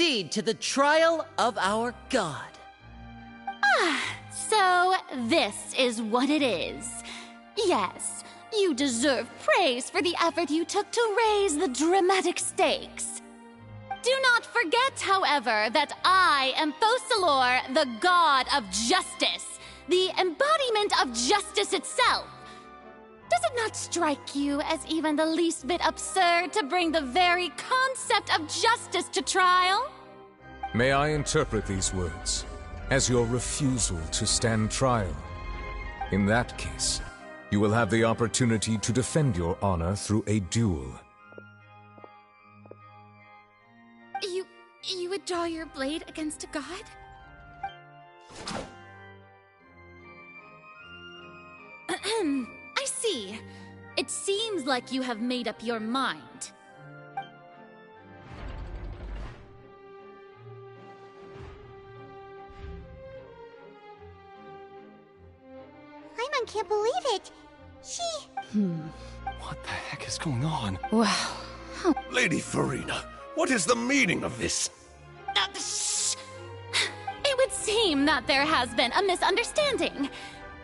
proceed to the trial of our god. So this is what it is. Yes, you deserve praise for the effort you took to raise the dramatic stakes. Do not forget, however, that I am Focalor, the god of justice, the embodiment of justice itself. Does it not strike you as even the least bit absurd to bring the very concept of justice to trial? May I interpret these words as your refusal to stand trial? In that case, you will have the opportunity to defend your honor through a duel. You would draw your blade against a god? I see. It seems like you have made up your mind. Paimon can't believe it. What the heck is going on? Wow. Lady Farina, what is the meaning of this? Shh! It would seem that there has been a misunderstanding.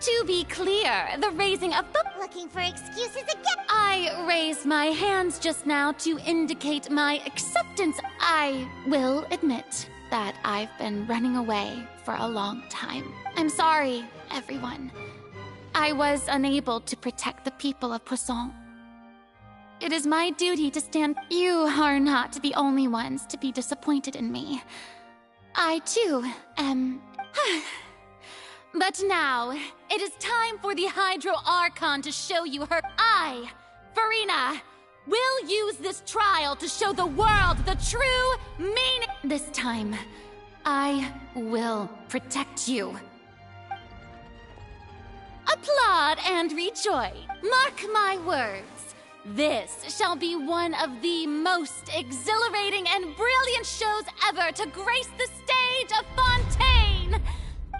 To be clear, the raising of the... Looking for excuses again. I raised my hands just now to indicate my acceptance. I will admit that I've been running away for a long time. I'm sorry, everyone. I was unable to protect the people of Poisson. It is my duty to stand. You are not the only ones to be disappointed in me. I too am. But now, it is time for the Hydro Archon to show you her. I, Farina, will use this trial to show the world the true meaning. This time, I will protect you. Applaud and rejoice. Mark my words. This shall be one of the most exhilarating and brilliant shows ever to grace the stage of Fontaine!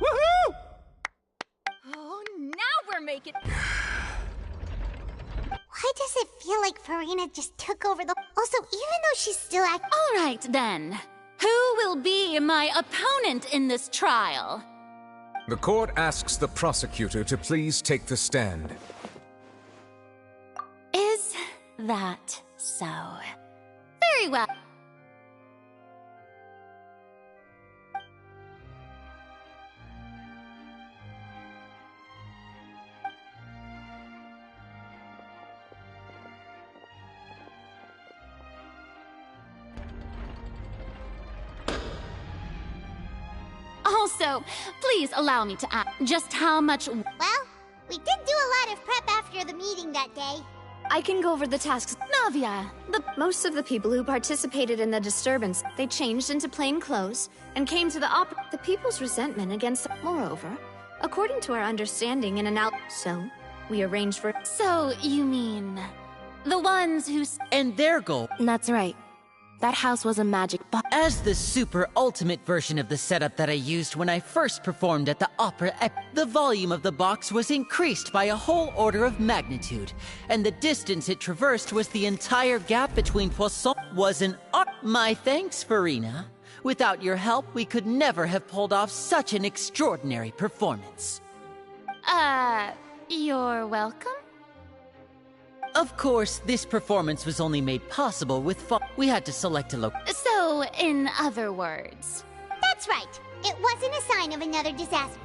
Woohoo! Oh, now we're making... Why does it feel like Farina just took over the... Also, even though she's still All right, then. Who will be my opponent in this trial? The court asks the prosecutor to please take the stand. Is that so? Very well. Also, please allow me to ask just how much... Well, we did do a lot of prep after the meeting that day. I can go over the tasks. Navia, Most of the people who participated in the disturbance, they changed into plain clothes and came to the people's resentment against... Moreover, according to our understanding in an So, we arranged for... So, you mean... the ones who... And their goal, That's right. That house was a magic box. as the super ultimate version of the setup that I used when I first performed at the Opera the volume of the box was increased by a whole order of magnitude, and the distance it traversed was the entire gap between Poisson was an My thanks, Farina. Without your help, we could never have pulled off such an extraordinary performance. You're welcome? Of course, this performance was only made possible with we had to select a So, in other words... That's right. It wasn't a sign of another disaster.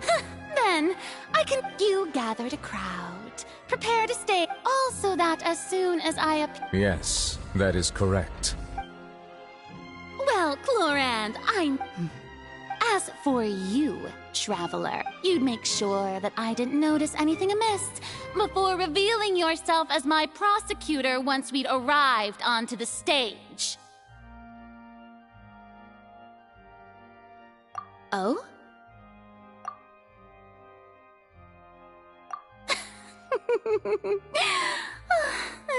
Then, I can... You gathered a crowd. Prepare to stay. Also that as soon as I Yes, that is correct. Well, Clorand, As for you, Traveler, you'd make sure that I didn't notice anything amiss before revealing yourself as my prosecutor once we'd arrived onto the stage. Oh?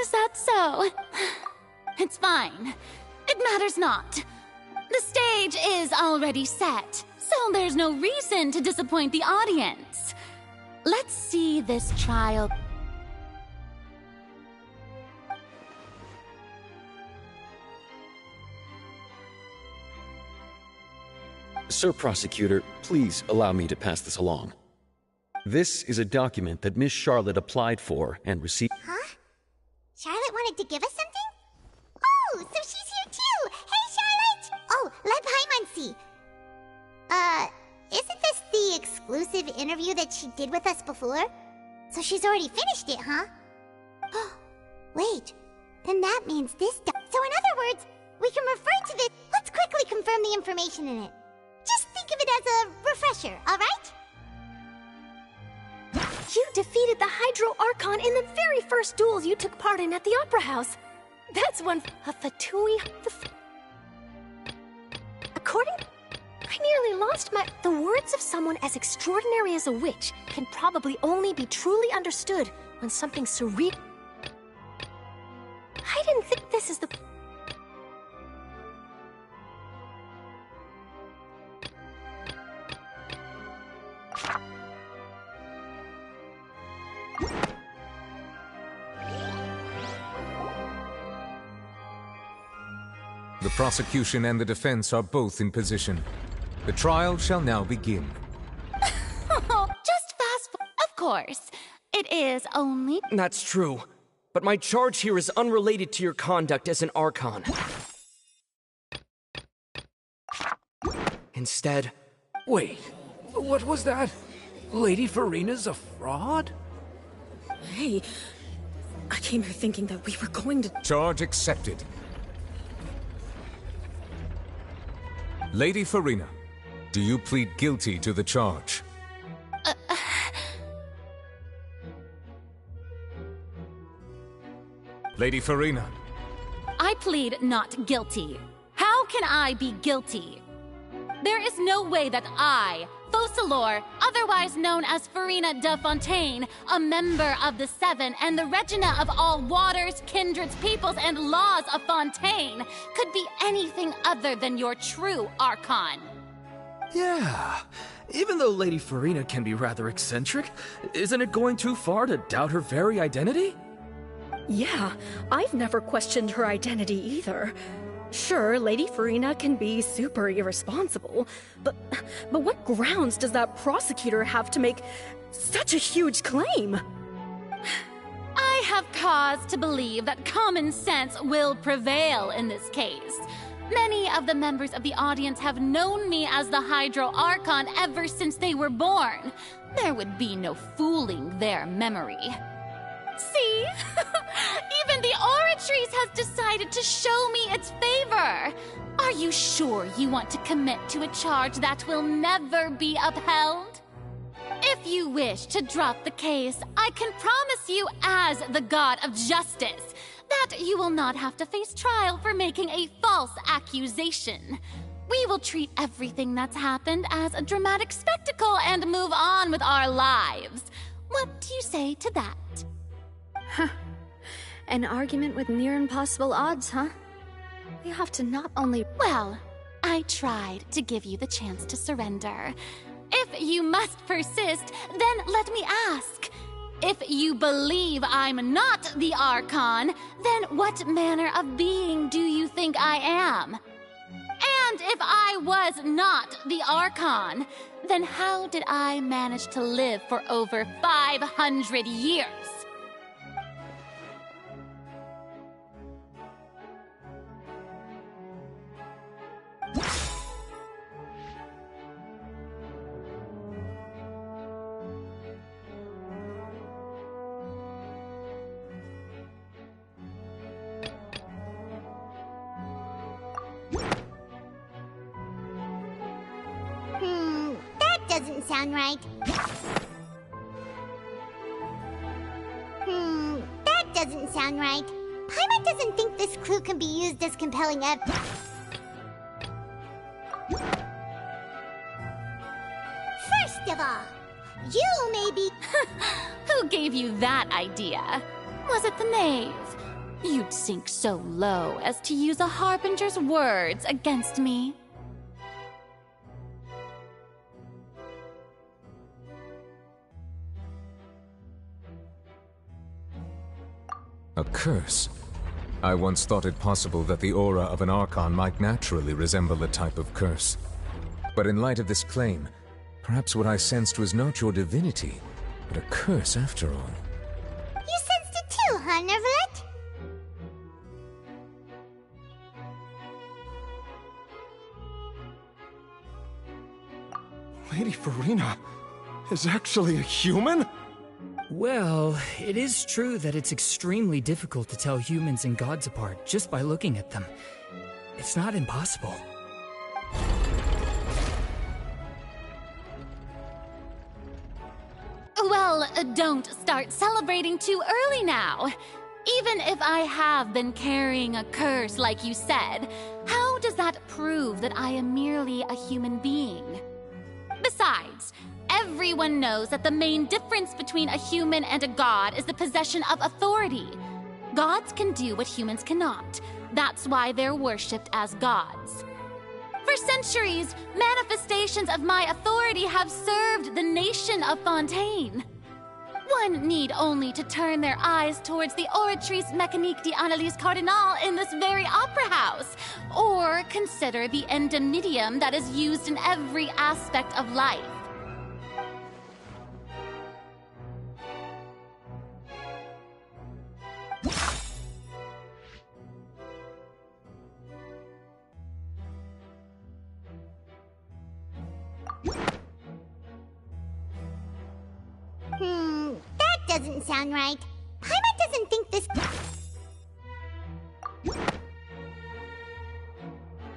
Is that so? It's fine. It matters not. The stage is already set, so there's no reason to disappoint the audience. Let's see this trial. Sir Prosecutor, please allow me to pass this along. This is a document that Miss Charlotte applied for and received. Huh? Charlotte wanted to give us something? Oh, so she's here too! Hey, Charlotte! Oh, let Paimon see. Isn't this the exclusive interview that she did with us before? So she's already finished it, huh? Oh, wait. Then that means this So in other words, we can refer to this. Let's quickly confirm the information in it. Just think of it as a refresher, alright? You defeated the Hydro Archon in the very first duels you took part in at the Opera House. That's one of Fatui. According, I nearly lost my. The words of someone as extraordinary as a witch can probably only be truly understood when something surreal. I didn't think this is the. The prosecution and the defense are both in position. The trial shall now begin. Just Of course. It is only... That's true. But my charge here is unrelated to your conduct as an Archon. Instead... Wait, what was that? Lady Farina's a fraud? Hey, I came here thinking that we were going to... Charge accepted. Lady Farina, do you plead guilty to the charge? Lady Farina. I plead not guilty. How can I be guilty? There is no way that I, Focalor, otherwise known as Farina de Fontaine, a member of the Seven and the Regina of all waters, kindreds, peoples, and laws of Fontaine, could be anything other than your true Archon. Yeah. Even though Lady Farina can be rather eccentric, isn't it going too far to doubt her very identity? Yeah, I've never questioned her identity either. Sure, Lady Farina can be super irresponsible, but what grounds does that prosecutor have to make such a huge claim? I have cause to believe that common sense will prevail in this case. Many of the members of the audience have known me as the Hydro Archon ever since they were born. There would be no fooling their memory. See? Even the Oratrice has decided to show me its favor. Are you sure you want to commit to a charge that will never be upheld? If you wish to drop the case, I can promise you as the God of Justice that you will not have to face trial for making a false accusation. We will treat everything that's happened as a dramatic spectacle and move on with our lives. What do you say to that? Huh. An argument with near impossible odds, huh? You have to not only... Well, I tried to give you the chance to surrender. If you must persist, then let me ask. If you believe I'm not the Archon, then what manner of being do you think I am? And if I was not the Archon, then how did I manage to live for over 500 years? That doesn't sound right. That doesn't sound right. Paimon doesn't think this clue can be used as compelling evidence. First of all, you may be... Who gave you that idea? Was it the knave? You'd sink so low as to use a harbinger's words against me. A curse? I once thought it possible that the aura of an Archon might naturally resemble a type of curse. But in light of this claim, perhaps what I sensed was not your divinity, but a curse after all. You sensed it too, huh, Nervalet? Lady Farina is actually a human? Well, it is true that it's extremely difficult to tell humans and gods apart just by looking at them. It's not impossible. Well, don't start celebrating too early now. Even if I have been carrying a curse like you said, how does that prove that I am merely a human being? Besides, everyone knows that the main difference between a human and a god is the possession of authority. Gods can do what humans cannot. That's why they're worshipped as gods. For centuries, manifestations of my authority have served the nation of Fontaine. One need only to turn their eyes towards the Oratrice Mécanique d'Analyse Cardinal in this very opera house, or consider the indemnitium that is used in every aspect of life. That doesn't sound right. Paimon doesn't think this...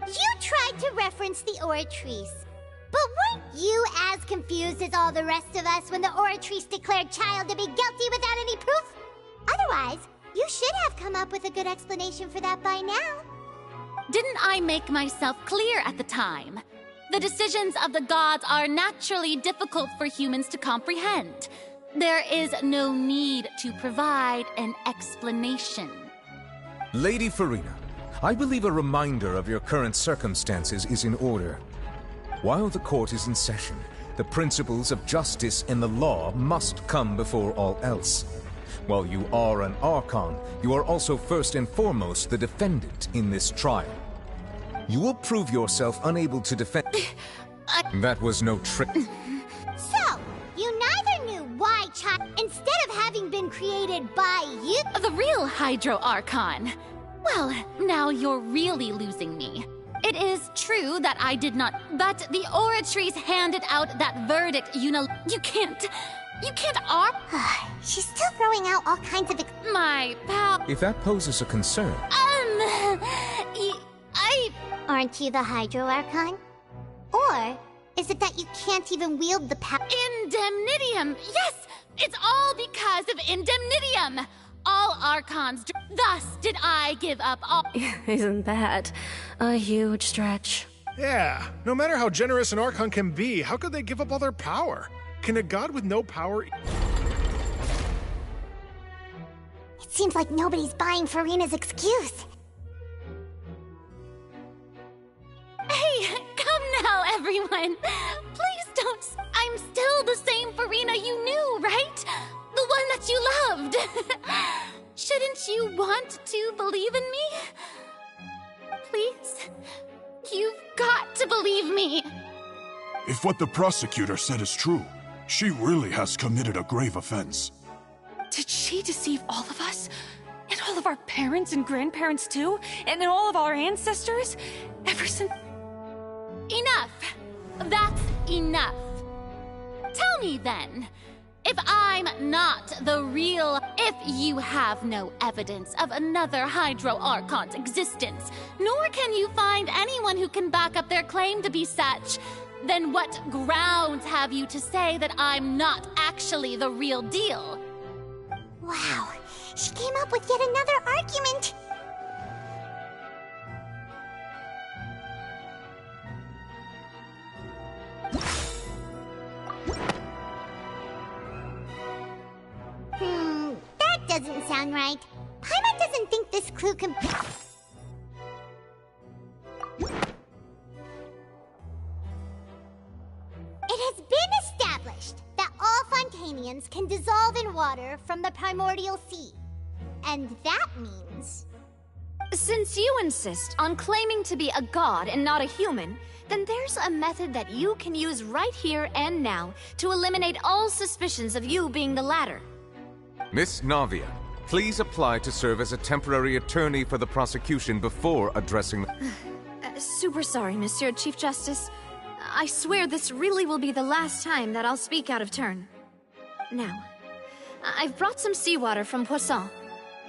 You tried to reference the Oratrice. But weren't you as confused as all the rest of us when the Oratrice declared Child to be guilty without any proof? Otherwise, you should have come up with a good explanation for that by now. Didn't I make myself clear at the time? The decisions of the gods are naturally difficult for humans to comprehend. There is no need to provide an explanation. Lady Farina, I believe a reminder of your current circumstances is in order. While the court is in session, the principles of justice and the law must come before all else. While you are an Archon, you are also first and foremost the defendant in this trial. You will prove yourself unable to defend... That was no trick. So, you neither knew why Child, instead of having been created by you... The real Hydro Archon. Well, now you're really losing me. It is true that I did not... But the Oratrice handed out that verdict You can't She's still throwing out all kinds of... My pal... If that poses a concern... Aren't you the Hydro Archon? Or is it that you can't even wield the power? Indemnitium! Yes! It's all because of Indemnitium! All Archons... Thus did I give up all... Isn't that a huge stretch? Yeah, no matter how generous an Archon can be, how could they give up all their power? Can a god with no power... It seems like nobody's buying Farina's excuse. Hey, come now, everyone! Please don't... I'm still the same Farina you knew, right? The one that you loved! Shouldn't you want to believe in me? Please? You've got to believe me! If what the prosecutor said is true, she really has committed a grave offense. Did she deceive all of us? And all of our parents and grandparents too? And all of our ancestors? Ever since... Enough! That's enough! Tell me then, if I'm not the real... If you have no evidence of another Hydro Archon's existence, nor can you find anyone who can back up their claim to be such, then what grounds have you to say that I'm not actually the real deal? Wow, she came up with yet another argument! That doesn't sound right. Paimon doesn't think this clue can... It has been established that all Fontainians can dissolve in water from the primordial sea. And that means... Since you insist on claiming to be a god and not a human, then there's a method that you can use right here and now to eliminate all suspicions of you being the latter. Miss Navia, please apply to serve as a temporary attorney for the prosecution before addressing... Super sorry, Monsieur Chief Justice. I swear this really will be the last time that I'll speak out of turn. Now, I've brought some seawater from Poisson.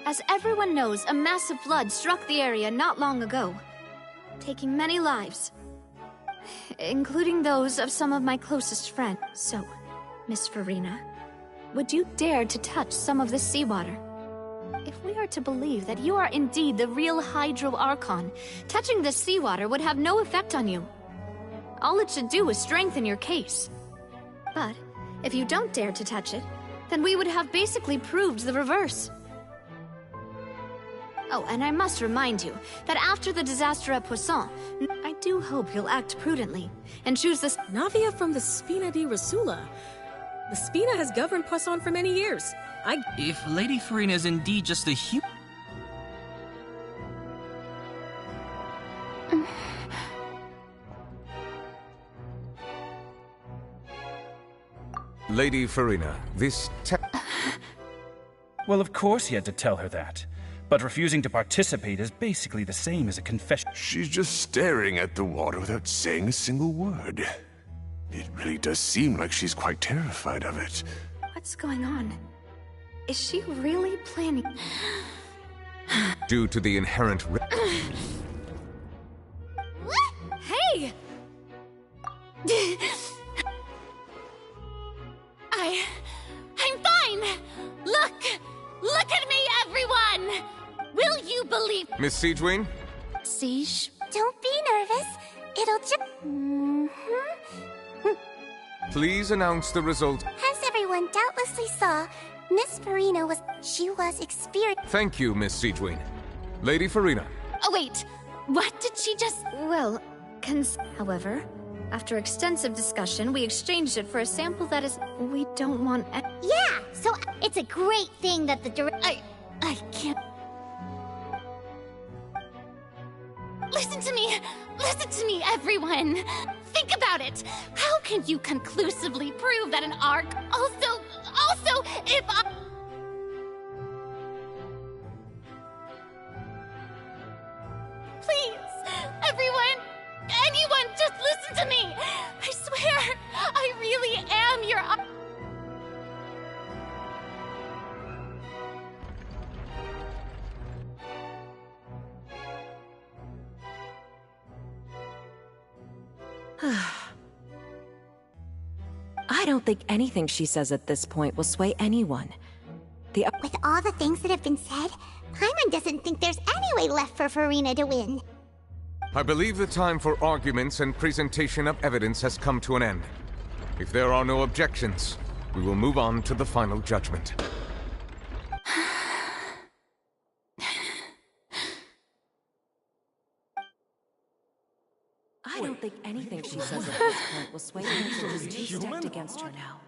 As everyone knows, a massive flood struck the area not long ago, taking many lives, including those of some of my closest friends. So, Miss Farina, would you dare to touch some of this seawater? If we are to believe that you are indeed the real Hydro Archon, touching this seawater would have no effect on you. All it should do is strengthen your case. But, if you don't dare to touch it, then we would have basically proved the reverse. Oh, and I must remind you that after the disaster at Poisson, I do hope you'll act prudently and choose this— Navia from the Spina di Rosula. The Spina has governed Poisson for many years. If Lady Farina is indeed just a human... Lady Farina, this Well, of course he had to tell her that. But refusing to participate is basically the same as a confession. She's just staring at the water without saying a single word. It really does seem like she's quite terrified of it. What's going on? Is she really planning? Due to the inherent Hey! I'm fine! Look at me, everyone! Will you believe— Miss Siegewing? Siege? Don't be nervous. It'll just... Please announce the result. As everyone doubtlessly saw, Miss Farina she was experiencing... Thank you, Miss Siegewing. Lady Farina. Oh, wait. What did she just— Well, however, after extensive discussion, we exchanged it for a sample that is... We don't want... Yeah, so it's a great thing that the I can't... Listen to me, everyone! Think about it! How can you conclusively prove that an arc... Also, if I... Please, everyone, anyone, just listen to me! I swear, I really am your... I don't think anything she says at this point will sway anyone. With all the things that have been said, Paimon doesn't think there's any way left for Farina to win. I believe the time for arguments and presentation of evidence has come to an end. If there are no objections, we will move on to the final judgment. I don't think anything she says at this point will sway anyone who's too stacked against her now.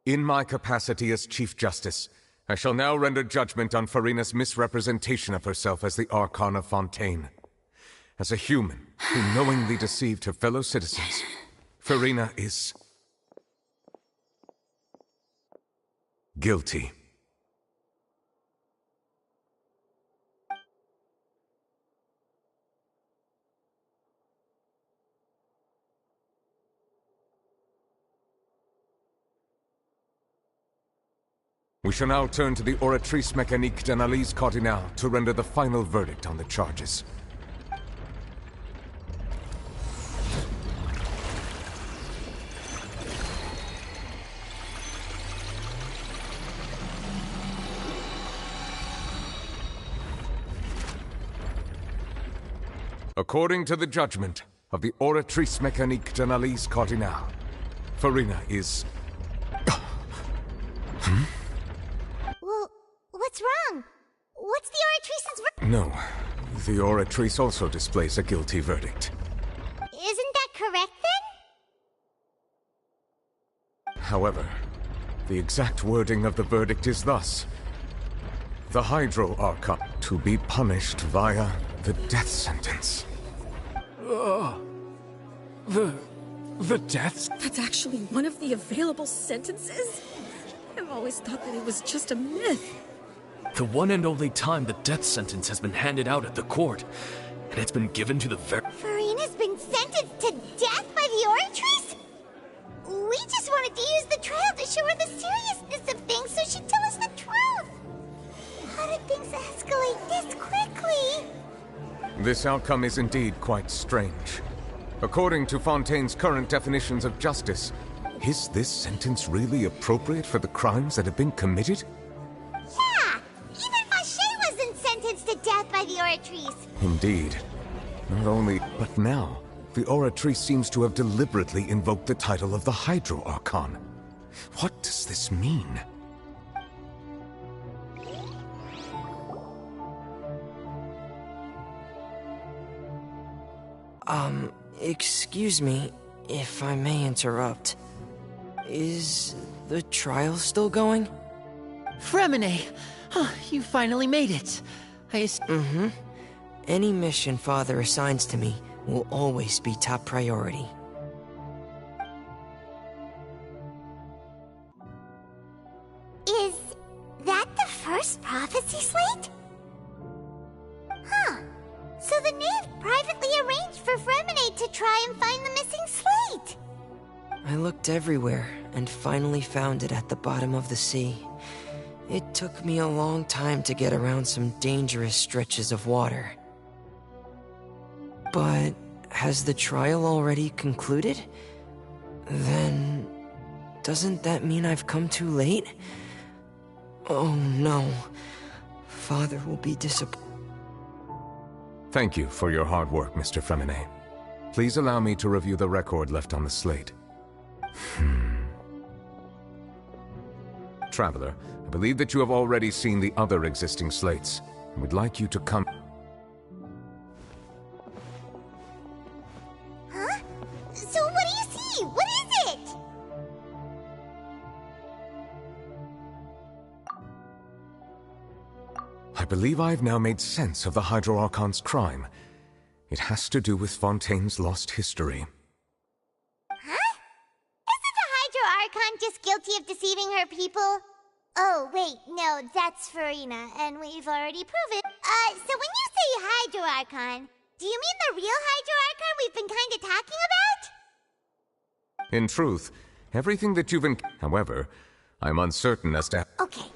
In my capacity as Chief Justice, I shall now render judgment on Farina's misrepresentation of herself as the Archon of Fontaine. As a human who knowingly deceived her fellow citizens, Farina is... guilty. We shall now turn to the Oratrice Mécanique d'Analyse Cardinale to render the final verdict on the charges. According to the judgment of the Oratrice Mécanique d'Analyse Cardinale, Farina is... Well, what's wrong? What's the Oratrice's No, the Oratrice also displays a guilty verdict. However, the exact wording of the verdict is thus: the Hydro Archon to be punished via the death sentence. The deaths? That's actually one of the available sentences? I've always thought that it was just a myth. The one and only time the death sentence has been handed out at the court, and it's been given to the Furina's been sentenced to death by the Oratrice? We just wanted to use the trial to show her the seriousness of things so she'd tell us the truth. How did things escalate this quickly? This outcome is indeed quite strange. According to Fontaine's current definitions of justice, is this sentence really appropriate for the crimes that have been committed? Yeah! Even Vacher wasn't sentenced to death by the Oratrice. Indeed. Not only, but now, the Oratrice seems to have deliberately invoked the title of the Hydro Archon. What does this mean? Excuse me, if I may interrupt. Is the trial still going? Fremine! You finally made it. Mm-hmm. Any mission Father assigns to me will always be top priority. Is that the first prophecy slate? Huh. So the knave privately arranged for Fremine to try and find the missing slate. I looked everywhere and finally found it at the bottom of the sea. It took me a long time to get around some dangerous stretches of water. But has the trial already concluded? Then doesn't that mean I've come too late? Oh no. Father will be disappointed. Thank you for your hard work, Mr. Fremine. Please allow me to review the record left on the slate. Traveler, I believe that you have already seen the other existing slates. I would like you to come... Huh? So what do you see? What is it? I believe I have now made sense of the Hydro Archon's crime. It has to do with Fontaine's lost history. Huh? Isn't the Hydro Archon just guilty of deceiving her people? Oh, wait, no, that's Furina, and we've already proven. So when you say Hydro Archon, do you mean the real Hydro Archon we've been kinda talking about? In truth, everything that you've However, I'm uncertain as to... Okay,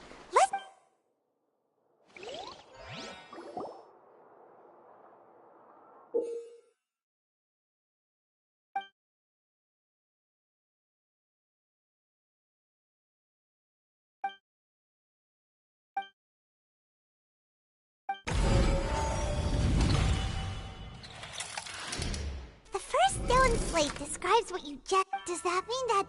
Stone Slate describes what you just... Does that mean that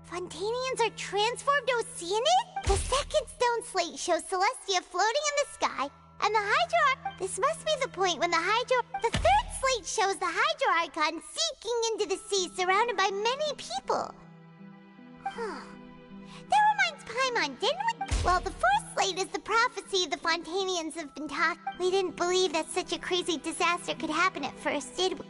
Fontainians are transformed Oceanic? The second Stone Slate shows Celestia floating in the sky, and the Hydro... This must be the point when the Hydro... The third slate shows the Hydro Archon seeking into the sea, surrounded by many people. Huh. That reminds Paimon, didn't we? Well, the fourth slate is the prophecy the Fontainians have been talking. We didn't believe that such a crazy disaster could happen at first, did we?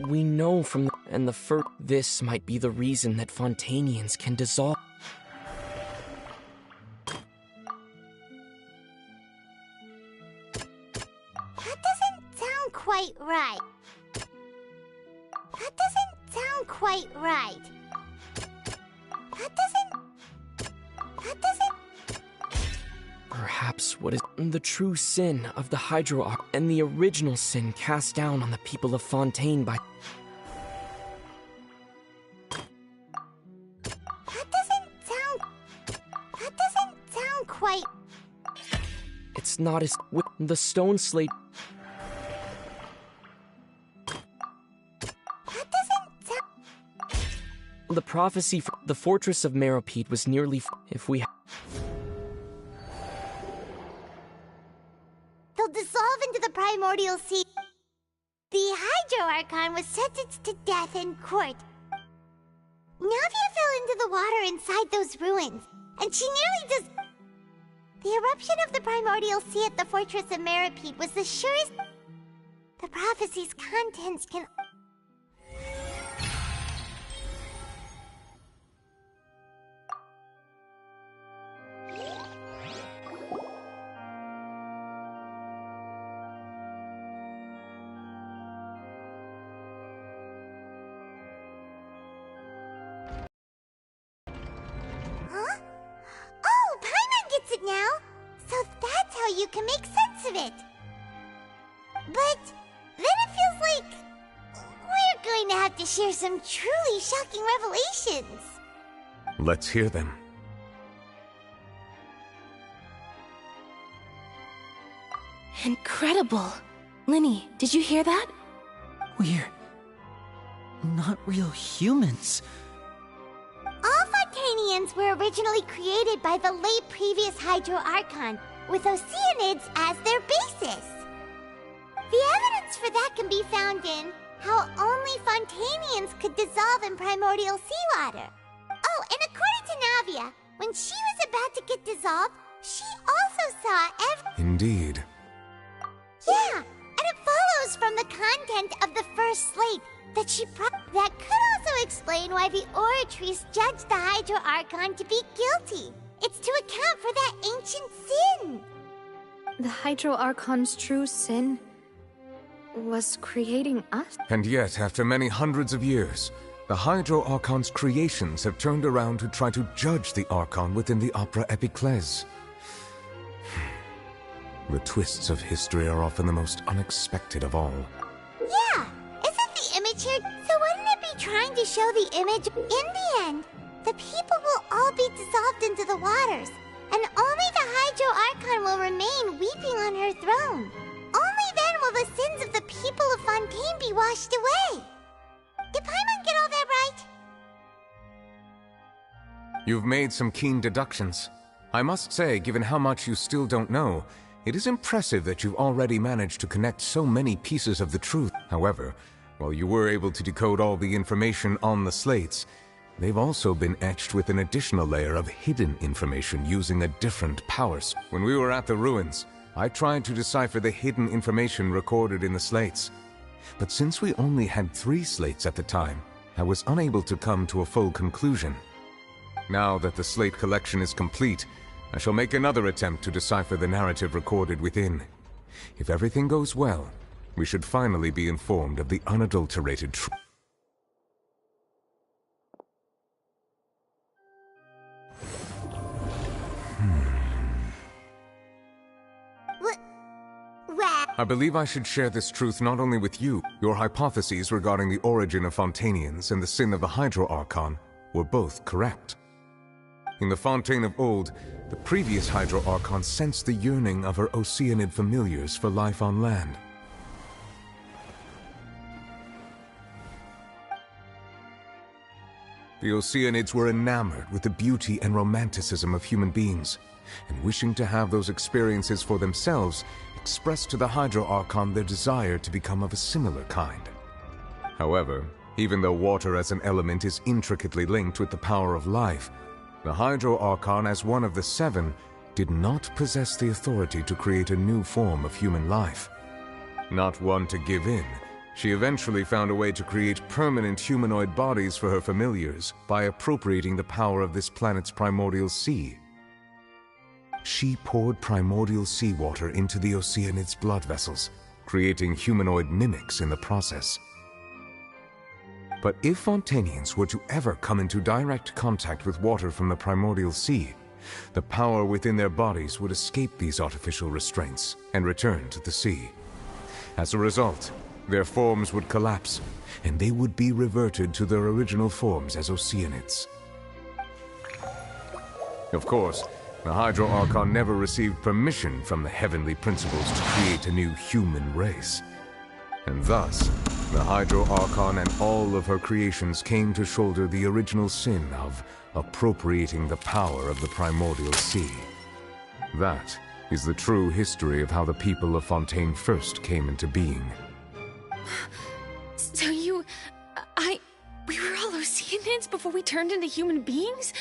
We know from the first... This might be the reason that Fontainians can dissolve... That doesn't sound quite right. That doesn't sound quite right. That doesn't... Perhaps what is the true sin of the Hydro Archon and the original sin cast down on the people of Fontaine by... That doesn't sound quite... It's not as... With the Stone Slate... That doesn't sound... The prophecy for the Fortress of Meropide was nearly... If we... They'll dissolve into the primordial sea. The The Hydro Archon was sentenced to death in court. Navia fell into the water inside those ruins, and she nearly does... The eruption of the primordial sea at the fortress of Meripede was the surest... The prophecy's contents can... Huh? Oh, Paimon gets it now! So that's how you can make sense of it! But then it feels like we're going to have to share some truly shocking revelations. Let's hear them. Incredible. Linny, did you hear that? We're not real humans. All Fontanians were originally created by the late previous Hydro Archon, with Oceanids as their basis. The evidence for that can be found in how only Fontanians could dissolve in primordial seawater. Oh, and according to Navia, when she was about to get dissolved, she also saw Indeed. Yeah, and it follows from the content of the first slate that that could also explain why the Oratrice judged the Hydro Archon to be guilty. It's to account for that ancient sin. The Hydro Archon's true sin was creating us? And yet, after many hundreds of years, the Hydro Archon's creations have turned around to try to judge the Archon within the Opera Epiclese. The twists of history are often the most unexpected of all. Yeah, isn't the image here? So wouldn't it be trying to show the image? In the end, the people will all be dissolved into the waters, and only the Hydro Archon will remain weeping on her throne. Only then will the sins of the people of Fontaine be washed away. Did Paimon get all that right? You've made some keen deductions. I must say, given how much you still don't know, it is impressive that you've already managed to connect so many pieces of the truth. However, while you were able to decode all the information on the slates, they've also been etched with an additional layer of hidden information using a different power. When we were at the ruins, I tried to decipher the hidden information recorded in the slates. But since we only had 3 slates at the time, I was unable to come to a full conclusion. Now that the slate collection is complete, I shall make another attempt to decipher the narrative recorded within. If everything goes well, we should finally be informed of the unadulterated truth. I believe I should share this truth not only with you. Your hypotheses regarding the origin of Fontanians and the sin of the Hydro Archon were both correct. In the Fontaine of old, the previous Hydro Archon sensed the yearning of her Oceanid familiars for life on land. The Oceanids were enamored with the beauty and romanticism of human beings, and wishing to have those experiences for themselves, expressed to the Hydro Archon their desire to become of a similar kind. However, even though water as an element is intricately linked with the power of life, the Hydro Archon, as one of the 7, did not possess the authority to create a new form of human life. Not one to give in, she eventually found a way to create permanent humanoid bodies for her familiars by appropriating the power of this planet's primordial sea. She poured primordial seawater into the Oceanids' blood vessels, creating humanoid mimics in the process. But if Fontanians were to ever come into direct contact with water from the primordial sea, the power within their bodies would escape these artificial restraints and return to the sea. As a result, their forms would collapse, and they would be reverted to their original forms as Oceanids. Of course, the Hydro Archon never received permission from the heavenly principles to create a new human race. And thus, the Hydro Archon and all of her creations came to shoulder the original sin of appropriating the power of the primordial sea. That is the true history of how the people of Fontaine first came into being. So we were all Oceanids before we turned into human beings?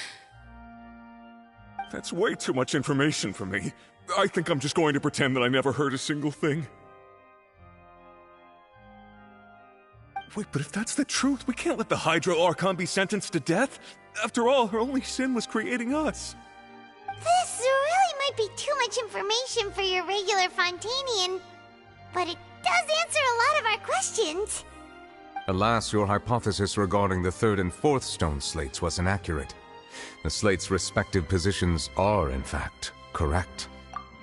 That's way too much information for me. I think I'm just going to pretend that I never heard a single thing. Wait, but if that's the truth, we can't let the Hydro Archon be sentenced to death. After all, her only sin was creating us. This really might be too much information for your regular Fontanian, but it does answer a lot of our questions. Alas, your hypothesis regarding the third and fourth stone slates was inaccurate. The slates' respective positions are, in fact, correct.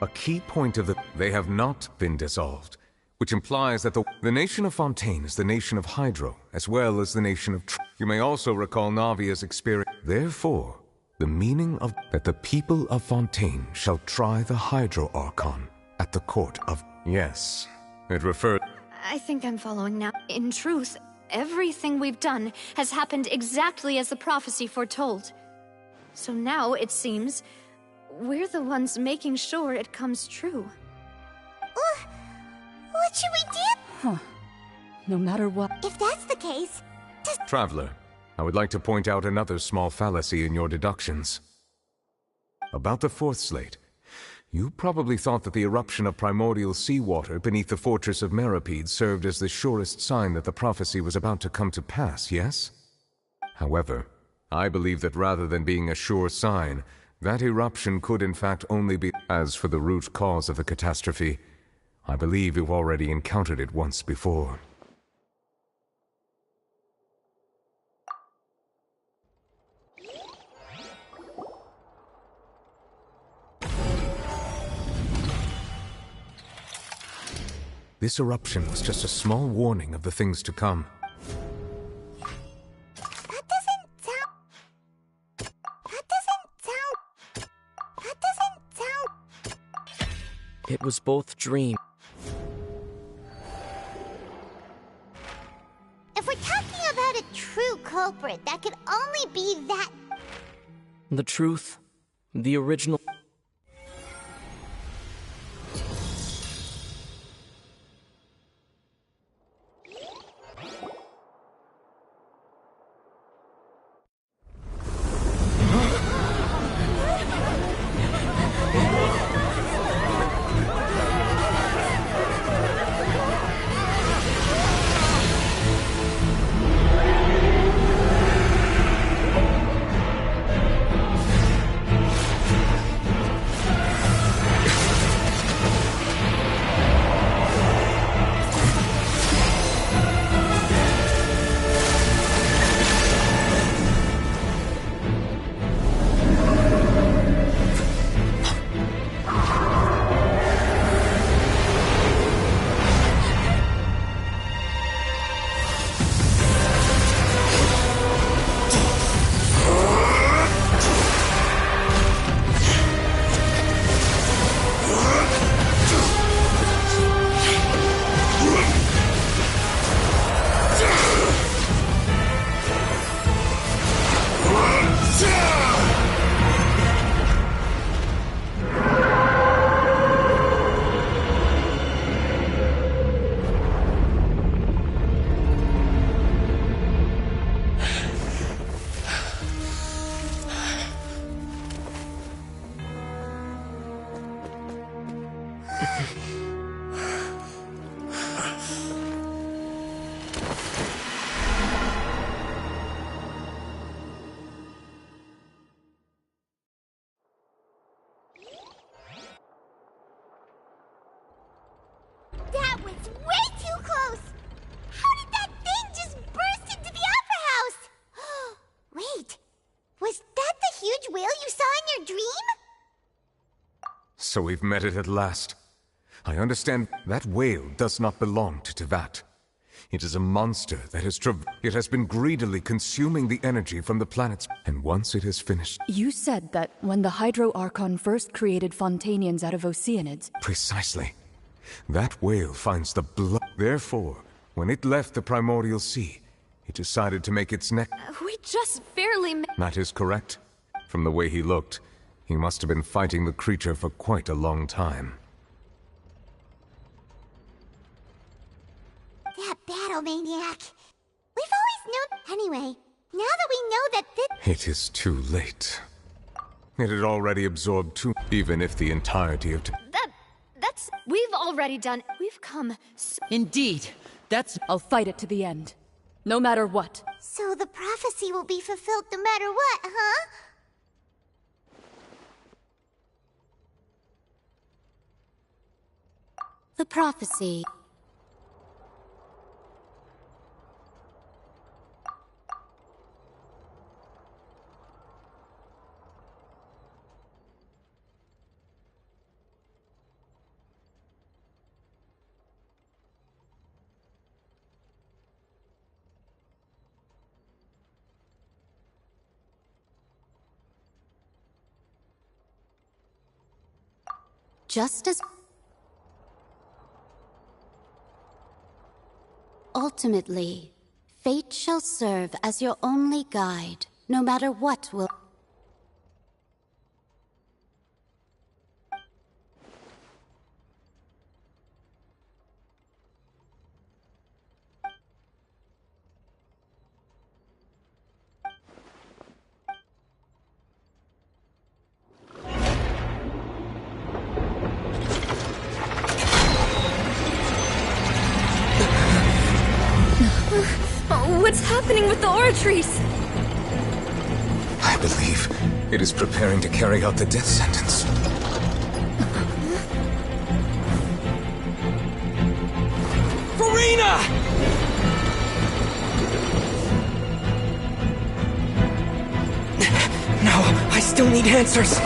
A key point of they have not been dissolved, which implies that the nation of Fontaine is the nation of Hydro, as well as the nation of You may also recall Navia's experience. Therefore, the meaning of that the people of Fontaine shall try the Hydro Archon at the court of... Yes, it referred... I think I'm following now. In truth, everything we've done has happened exactly as the prophecy foretold. So now, it seems, we're the ones making sure it comes true. What should we do? Huh. No matter what... If that's the case... Traveler, I would like to point out another small fallacy in your deductions. About the fourth slate, you probably thought that the eruption of primordial seawater beneath the fortress of Meripede served as the surest sign that the prophecy was about to come to pass, yes? However, I believe that rather than being a sure sign, that eruption could in fact only be... As for the root cause of the catastrophe, I believe you've already encountered it once before. This eruption was just a small warning of the things to come. It was both dream. If we're talking about a true culprit, that could only be that... The truth, the original... That was way too close! How did that thing just burst into the Opera House? Wait, was that the huge whale you saw in your dream? So we've met it at last. I understand that whale does not belong to Tevat. It is a monster that it has been greedily consuming the energy from the planets, and once it has finished... You said that when the Hydro Archon first created Fontanians out of Oceanids... Precisely. That whale finds the blood. Therefore, when it left the primordial sea, it decided to make its neck... We just barely... That is correct. From the way he looked, he must have been fighting the creature for quite a long time. That bad Pyromaniac. We've always known. Anyway, now that we know that this. It is too late. It had already absorbed even if the entirety of... That's... We've already done... We've come so... Indeed, that's... I'll fight it to the end. No matter what. So the prophecy will be fulfilled no matter what, huh? The prophecy. Just as... Ultimately, fate shall serve as your only guide, no matter what will... What's happening with the oratories? I believe it is preparing to carry out the death sentence. Farina! No, I still need answers.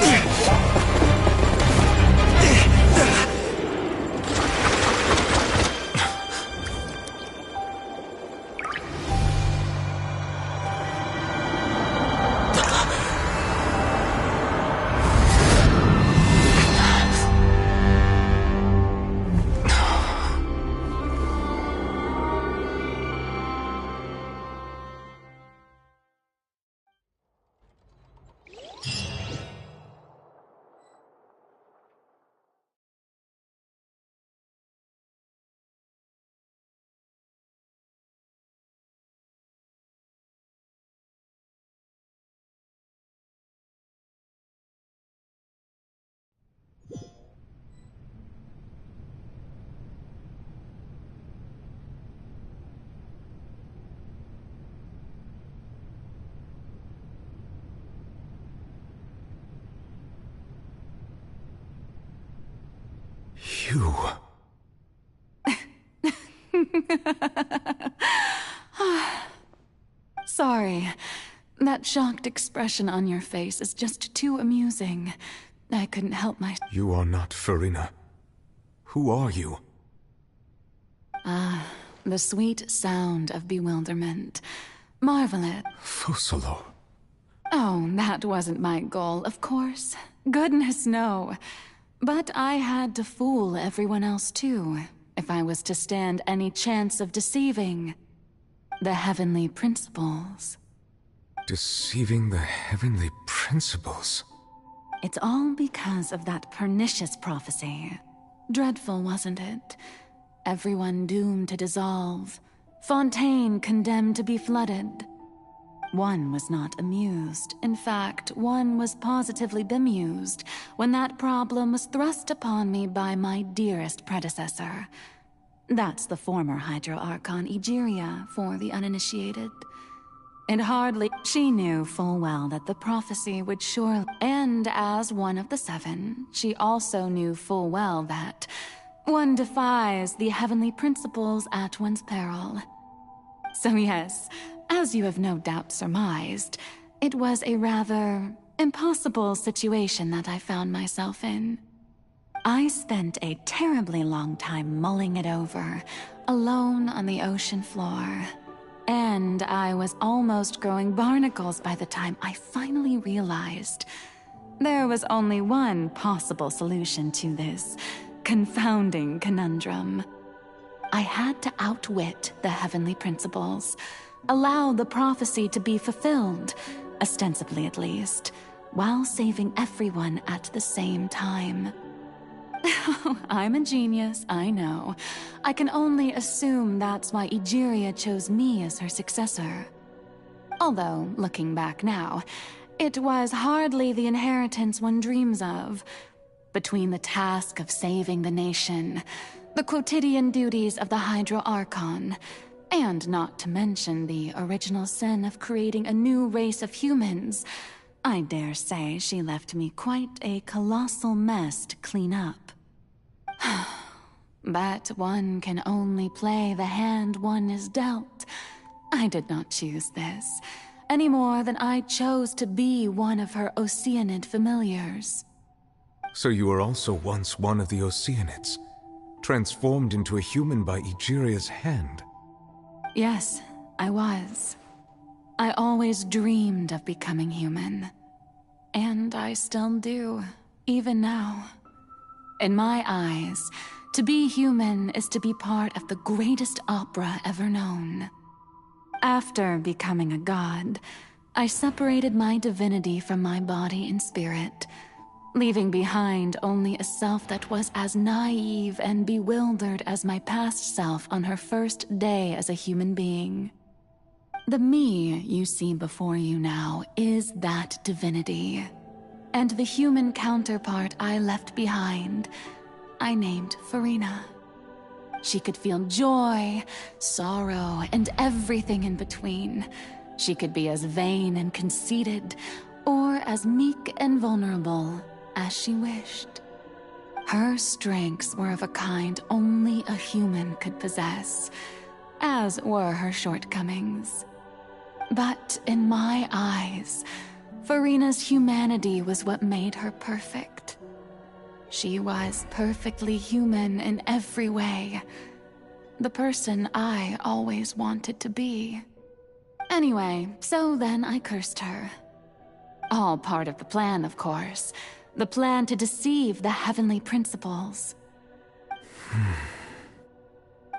You... Sorry. That shocked expression on your face is just too amusing. I couldn't help myself. You are not Farina. Who are you? The sweet sound of bewilderment. Marvelous. Fusolo. Oh, that wasn't my goal, of course. Goodness, no. But I had to fool everyone else too, if I was to stand any chance of deceiving the heavenly principles. Deceiving the heavenly principles? It's all because of that pernicious prophecy. Dreadful, wasn't it? Everyone doomed to dissolve. Fontaine condemned to be flooded. One was not amused. In fact, one was positively bemused when that problem was thrust upon me by my dearest predecessor. That's the former Hydro Archon Egeria for the uninitiated. And hardly she knew full well that the prophecy would surely... And as one of the seven, she also knew full well that one defies the heavenly principles at one's peril. So yes, as you have no doubt surmised, it was a rather impossible situation that I found myself in. I spent a terribly long time mulling it over, alone on the ocean floor. And I was almost growing barnacles by the time I finally realized there was only one possible solution to this confounding conundrum. I had to outwit the heavenly principles, allow the prophecy to be fulfilled, ostensibly at least, while saving everyone at the same time. I'm a genius, I know. I can only assume that's why Egeria chose me as her successor. Although, looking back now, it was hardly the inheritance one dreams of. Between the task of saving the nation, the quotidian duties of the Hydro Archon, and not to mention the original sin of creating a new race of humans, I dare say she left me quite a colossal mess to clean up. But one can only play the hand one is dealt. I did not choose this, any more than I chose to be one of her Oceanid familiars. So you were also once one of the Oceanids, transformed into a human by Egeria's hand? Yes, I was. I always dreamed of becoming human. And I still do, even now. In my eyes, to be human is to be part of the greatest opera ever known. After becoming a god, I separated my divinity from my body and spirit, leaving behind only a self that was as naive and bewildered as my past self on her first day as a human being. The me you see before you now is that divinity, and the human counterpart I left behind, I named Farina. She could feel joy, sorrow, and everything in between. She could be as vain and conceited, or as meek and vulnerable as she wished. Her strengths were of a kind only a human could possess, as were her shortcomings. But in my eyes, Farina's humanity was what made her perfect. She was perfectly human in every way. The person I always wanted to be. Anyway, so then I cursed her. All part of the plan, of course. The plan to deceive the heavenly principles.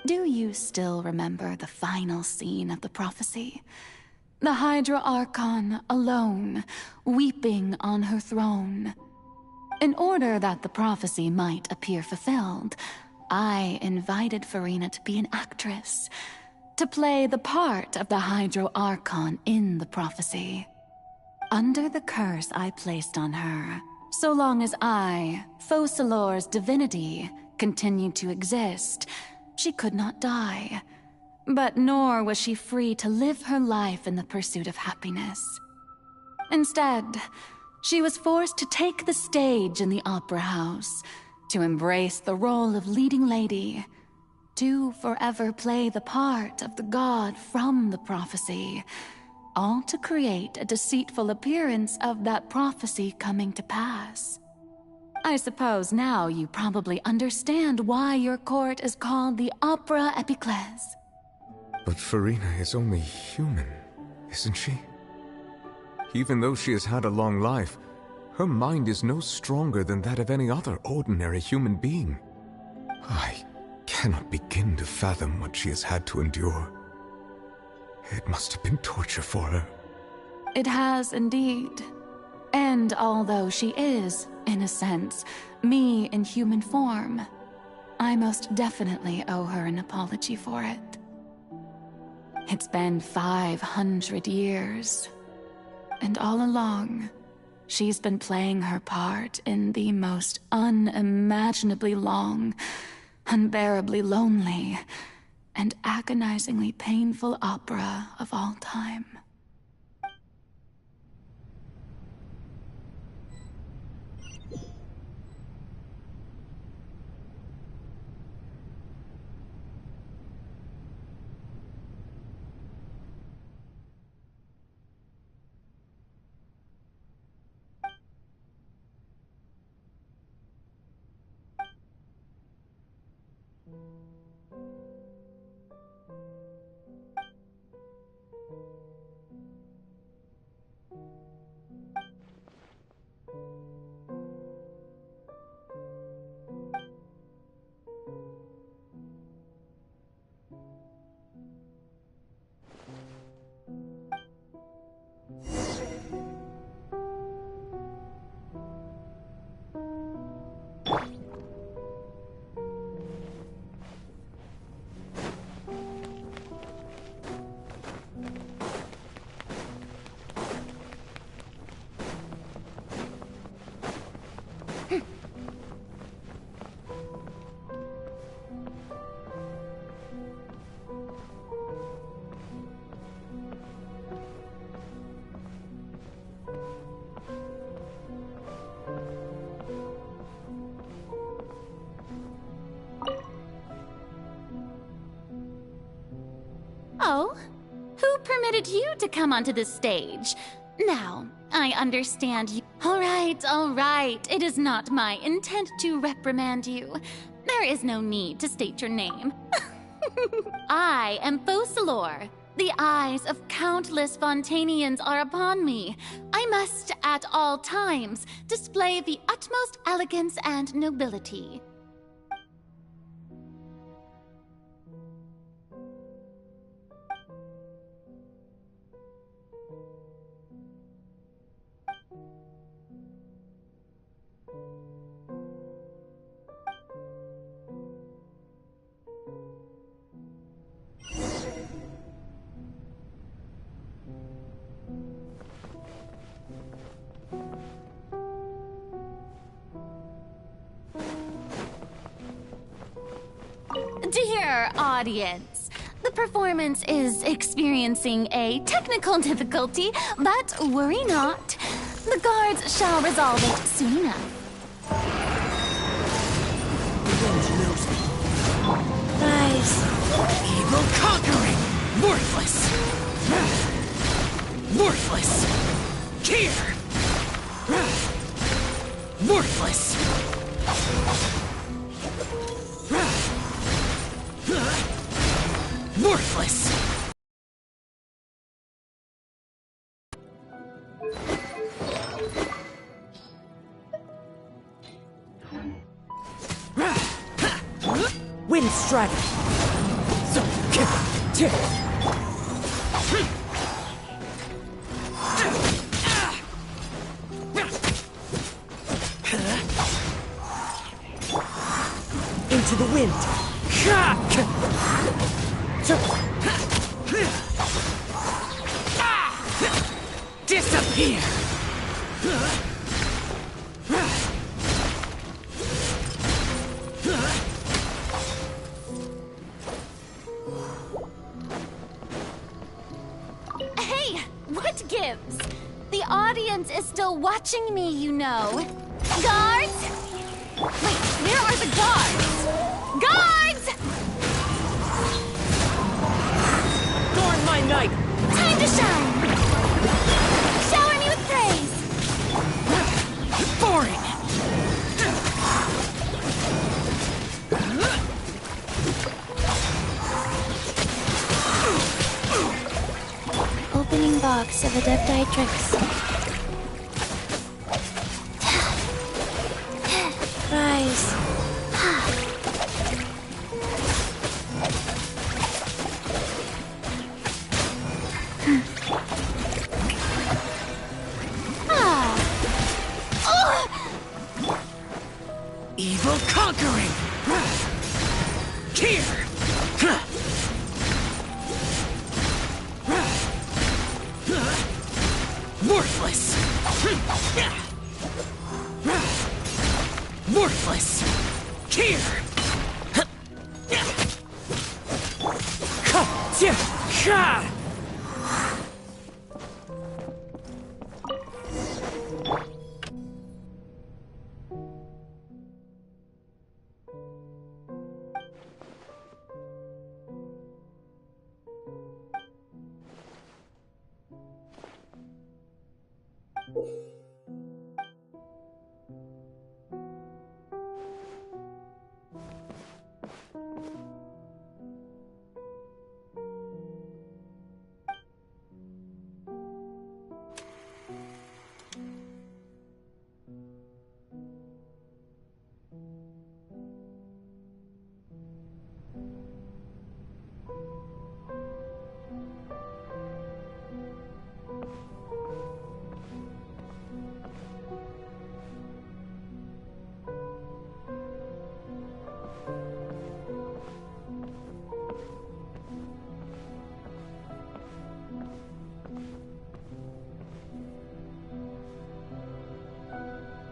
Do you still remember the final scene of the prophecy? The Hydra Archon alone, weeping on her throne. In order that the prophecy might appear fulfilled, I invited Farina to be an actress, to play the part of the Hydro Archon in the prophecy. Under the curse I placed on her, so long as I, Focalor's divinity, continued to exist, she could not die. But nor was she free to live her life in the pursuit of happiness. Instead, she was forced to take the stage in the opera house, to embrace the role of leading lady, to forever play the part of the god from the prophecy, all to create a deceitful appearance of that prophecy coming to pass. I suppose now you probably understand why your court is called the Opera Epiclese. But Farina is only human, isn't she? Even though she has had a long life, her mind is no stronger than that of any other ordinary human being. I cannot begin to fathom what she has had to endure. It must have been torture for her. It has indeed. And although she is, in a sense, me in human form, I most definitely owe her an apology for it. It's been 500 years. And all along, she's been playing her part in the most unimaginably long, unbearably lonely, and agonizingly painful opera of all time. Oh? Who permitted you to come onto this stage? Now, I understand you. All right. It is not my intent to reprimand you. There is no need to state your name. I am Focalor. The eyes of countless Fontanians are upon me. I must, at all times, display the utmost elegance and nobility. Dear audience, the performance is experiencing a technical difficulty, but worry not. The guards shall resolve it soon enough. Rise. Evil conquering! Worthless! Worthless! Here! Worthless! Worthless! Wind strike! Into the wind! Disappear! Hey, what gives? The audience is still watching me, you know. Guards? Wait, where are the guards? Guards! Adorn my night! Time to shine! Shower me with praise! Boring! Opening box of Adeptitrix. Rise. Evil conquering! Here! Worthless! Worthless! Here!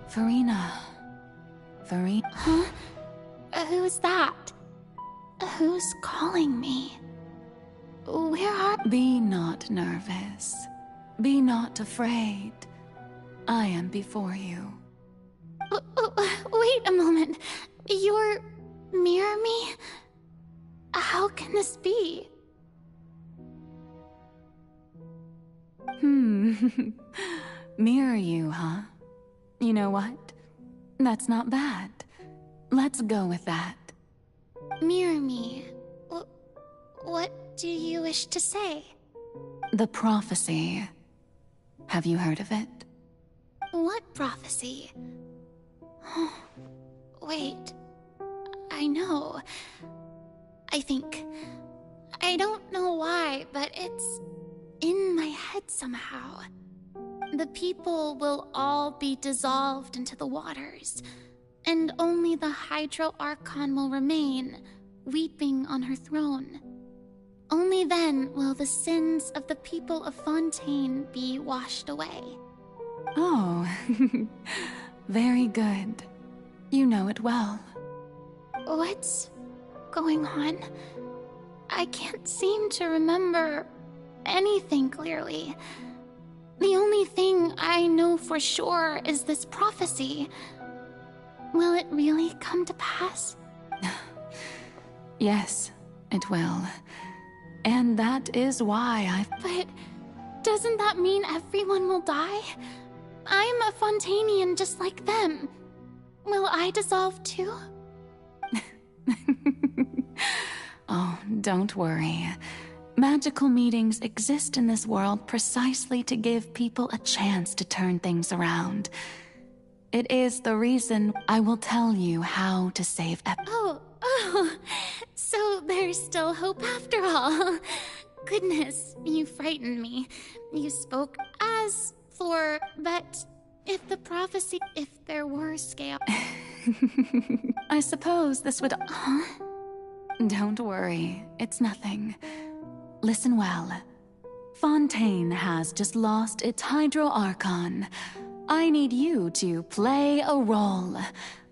Furina. Huh? Who's that? Who's calling me? where are... Be not nervous. Be not afraid. I am before you. Wait a moment. You're... mirror me? How can this be? Mirror you, huh? You know what? That's not bad. Let's go with that. Mirror me? What do you wish to say? The prophecy. Have you heard of it? What prophecy? Wait. I know. I think... I don't know why, but it's in my head somehow. The people will all be dissolved into the waters, and only the Hydro Archon will remain, weeping on her throne. Only then will the sins of the people of Fontaine be washed away. Oh, very good. You know it well. What's going on? I can't seem to remember anything clearly. The only thing I know for sure is this prophecy. Will it really come to pass? Yes, it will. And that is why But doesn't that mean everyone will die? I'm a Fontainian just like them. Will I dissolve too? Oh, don't worry. Magical meetings exist in this world precisely to give people a chance to turn things around. It is the reason I will tell you how to save Oh, so there's still hope after all. Goodness, you frightened me. You spoke as for, but if the prophecy, if there were scale... I suppose this would... Huh? Don't worry, it's nothing. Listen well. Fontaine has just lost its Hydro Archon. I need you to play a role.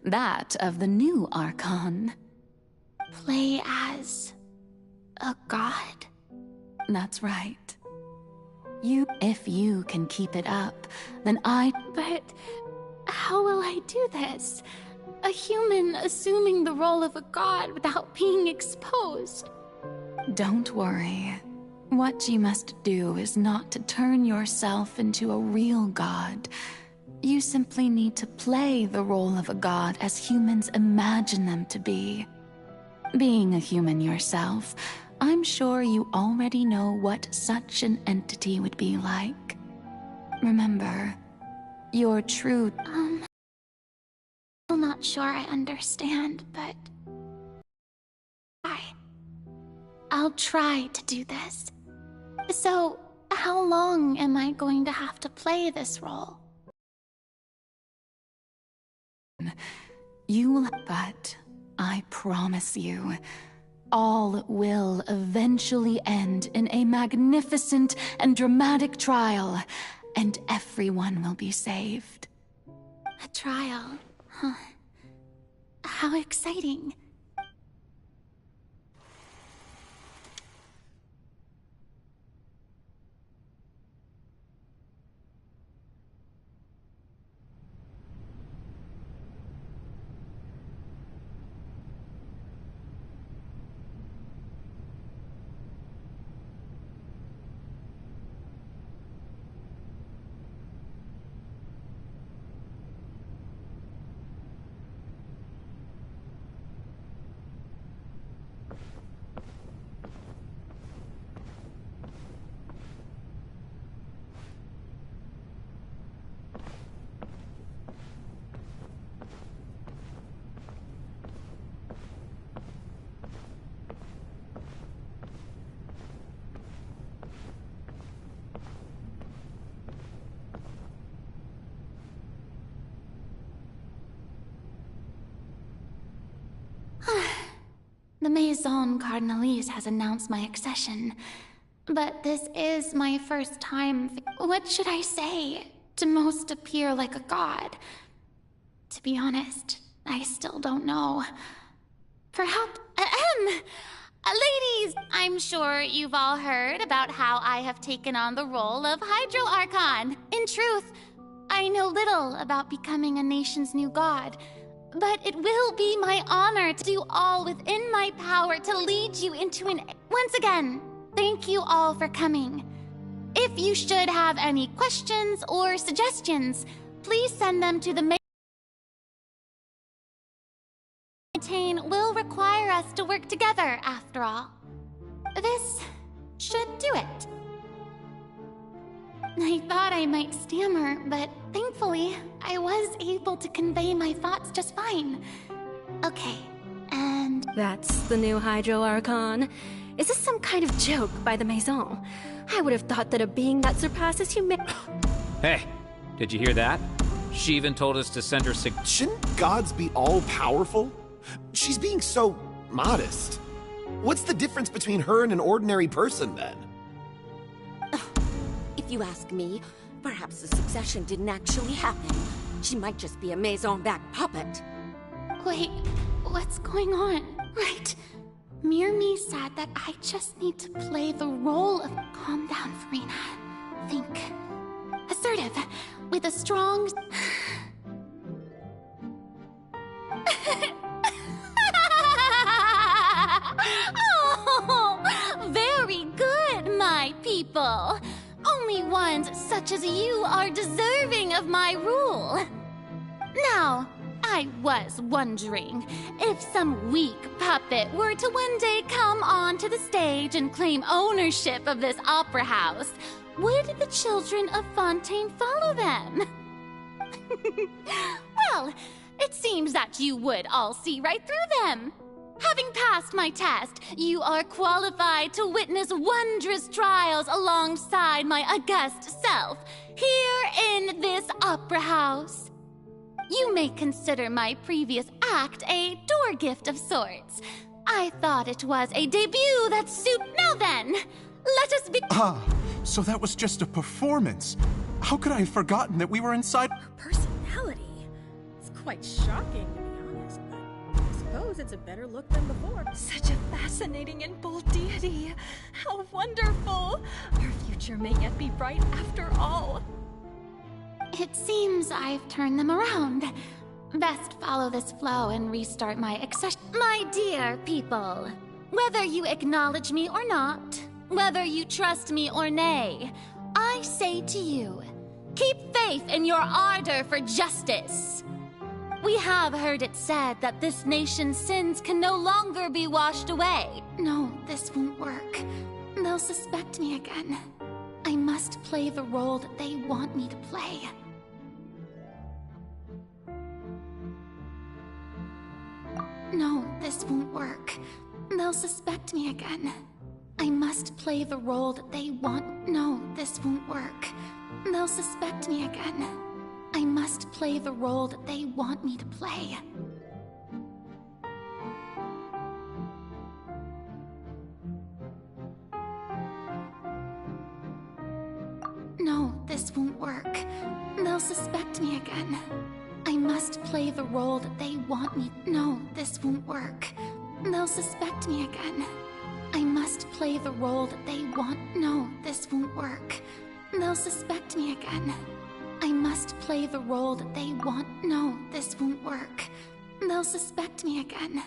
That of the new Archon. Play as... a god? That's right. If you can keep it up, then But how will I do this? A human assuming the role of a god without being exposed. Don't worry. What you must do is not to turn yourself into a real god. You simply need to play the role of a god as humans imagine them to be. Being a human yourself, I'm sure you already know what such an entity would be like. Remember, your true... I'm not sure I understand, but... I'll try to do this. So, how long am I going to have to play this role? You will... But I promise you, all will eventually end in a magnificent and dramatic trial, and everyone will be saved. A trial? Huh. How exciting. The Maison Cardinalise has announced my accession, but this is my first time. What should I say to most appear like a god? To be honest, I still don't know. Perhaps... Ladies, I'm sure you've all heard about how I have taken on the role of Hydro Archon. In truth, I know little about becoming a nation's new god, but it will be my honor to do all within my power to lead you into an... Once again, thank you all for coming. If you should have any questions or suggestions, please send them to the main... will require us to work together, after all. This should do it. I thought I might stammer, but thankfully, I was able to convey my thoughts just fine. Okay, and... That's the new Hydro Archon. Is this some kind of joke by the Maison? I would have thought that a being that surpasses humanity... Hey, did you hear that? She even told us to send her Shouldn't gods be all-powerful? She's being so modest. What's the difference between her and an ordinary person, then? If you ask me, perhaps the succession didn't actually happen. She might just be a Maison-backed puppet. Wait, what's going on? Right. Mirmi said that I just need to play the role of... Calm down, Farina. Think. Assertive, with a strong... Oh, very good, my people. Only ones such as you are deserving of my rule. Now, I was wondering if some weak puppet were to one day come onto the stage and claim ownership of this opera house, would the children of Fontaine follow them? Well, it seems that you would all see right through them. Having passed my test, you are qualified to witness wondrous trials alongside my august self, here in this opera house. You may consider my previous act a door gift of sorts. I thought it was a debut that suit... Now then, let us be... Ah, so that was just a performance. How could I have forgotten that we were inside... Her personality. It's quite shocking, to be honest, but I suppose it's a better look than before. Such a fascinating and bold deity. How wonderful. Our future may yet be bright after all. It seems I've turned them around. Best follow this flow and restart my accession. My dear people, whether you acknowledge me or not, whether you trust me or nay, I say to you, keep faith in your ardor for justice. We have heard it said that this nation's sins can no longer be washed away. No, this won't work. They'll suspect me again. I must play the role that they want me to play. No, this won't work. They'll suspect me again. I must play the role that they want. No, this won't work. They'll suspect me again. I must play the role that they want me to play. No, this won't work. They'll suspect me again. I must play the role that they want me. No, this won't work. They'll suspect me again. I must play the role that they want. No, this won't work. They'll suspect me again. I must play the role that they want. No, this won't work. They'll suspect me again.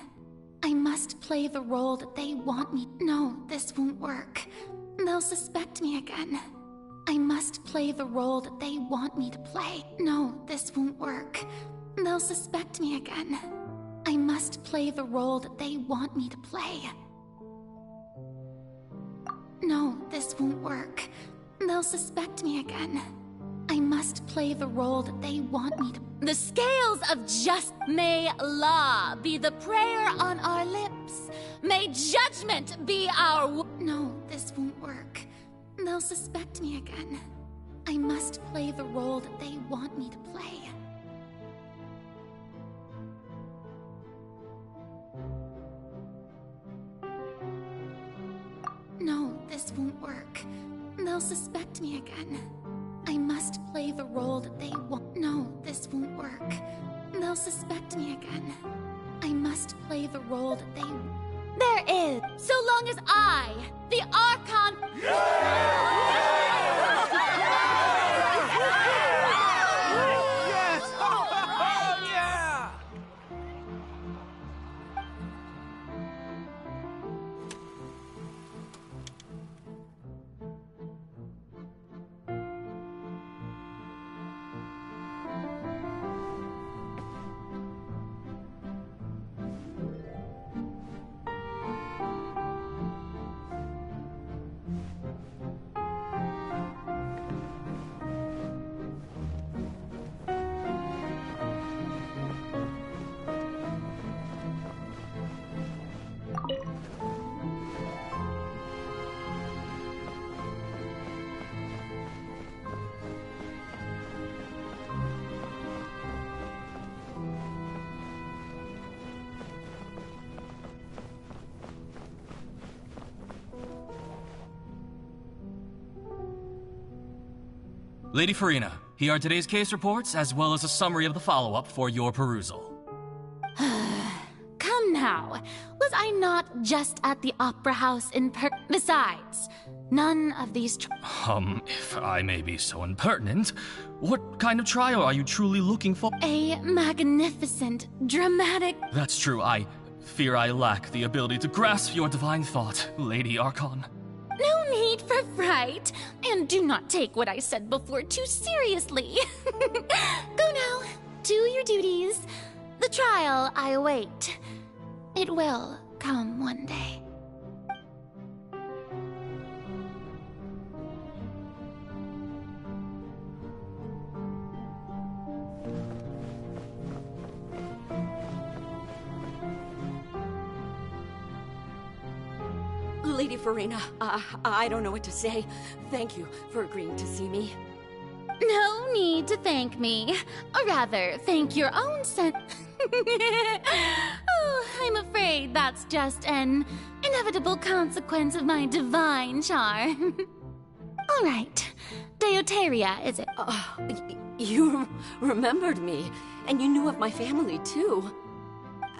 I must play the role that they want me. No, this won't work. They'll suspect me again. I must play the role that they want me to play. No, this won't work. They'll suspect me again. I must play the role that they want me to play. No, this won't work. They'll suspect me again. I must play the role that they want me to... The scales of just may law be the prayer on our lips. May judgment be our... No, this won't work. They'll suspect me again. I must play the role that they want me to play. No, this won't work. They'll suspect me again. I must play the role that they want. No, this won't work. They'll suspect me again. I must play the role that they... there is, so long as I, the Archon... Yes! Oh, yeah! Lady Farina, here are today's case reports, as well as a summary of the follow-up for your perusal. Come now, was I not just at the Opera House in Besides, none of these If I may be so impertinent, what kind of trial are you truly looking for? A magnificent, dramatic... That's true, I fear I lack the ability to grasp your divine thought, Lady Archon. No need for fright, and do not take what I said before too seriously. Go now, do your duties. The trial I await. It will come one day. Lady Farina, I don't know what to say. Thank you for agreeing to see me. No need to thank me. Or rather, thank your own sense. Oh, I'm afraid that's just an inevitable consequence of my divine charm. All right. Deoteria, is it? You remembered me, and you knew of my family, too.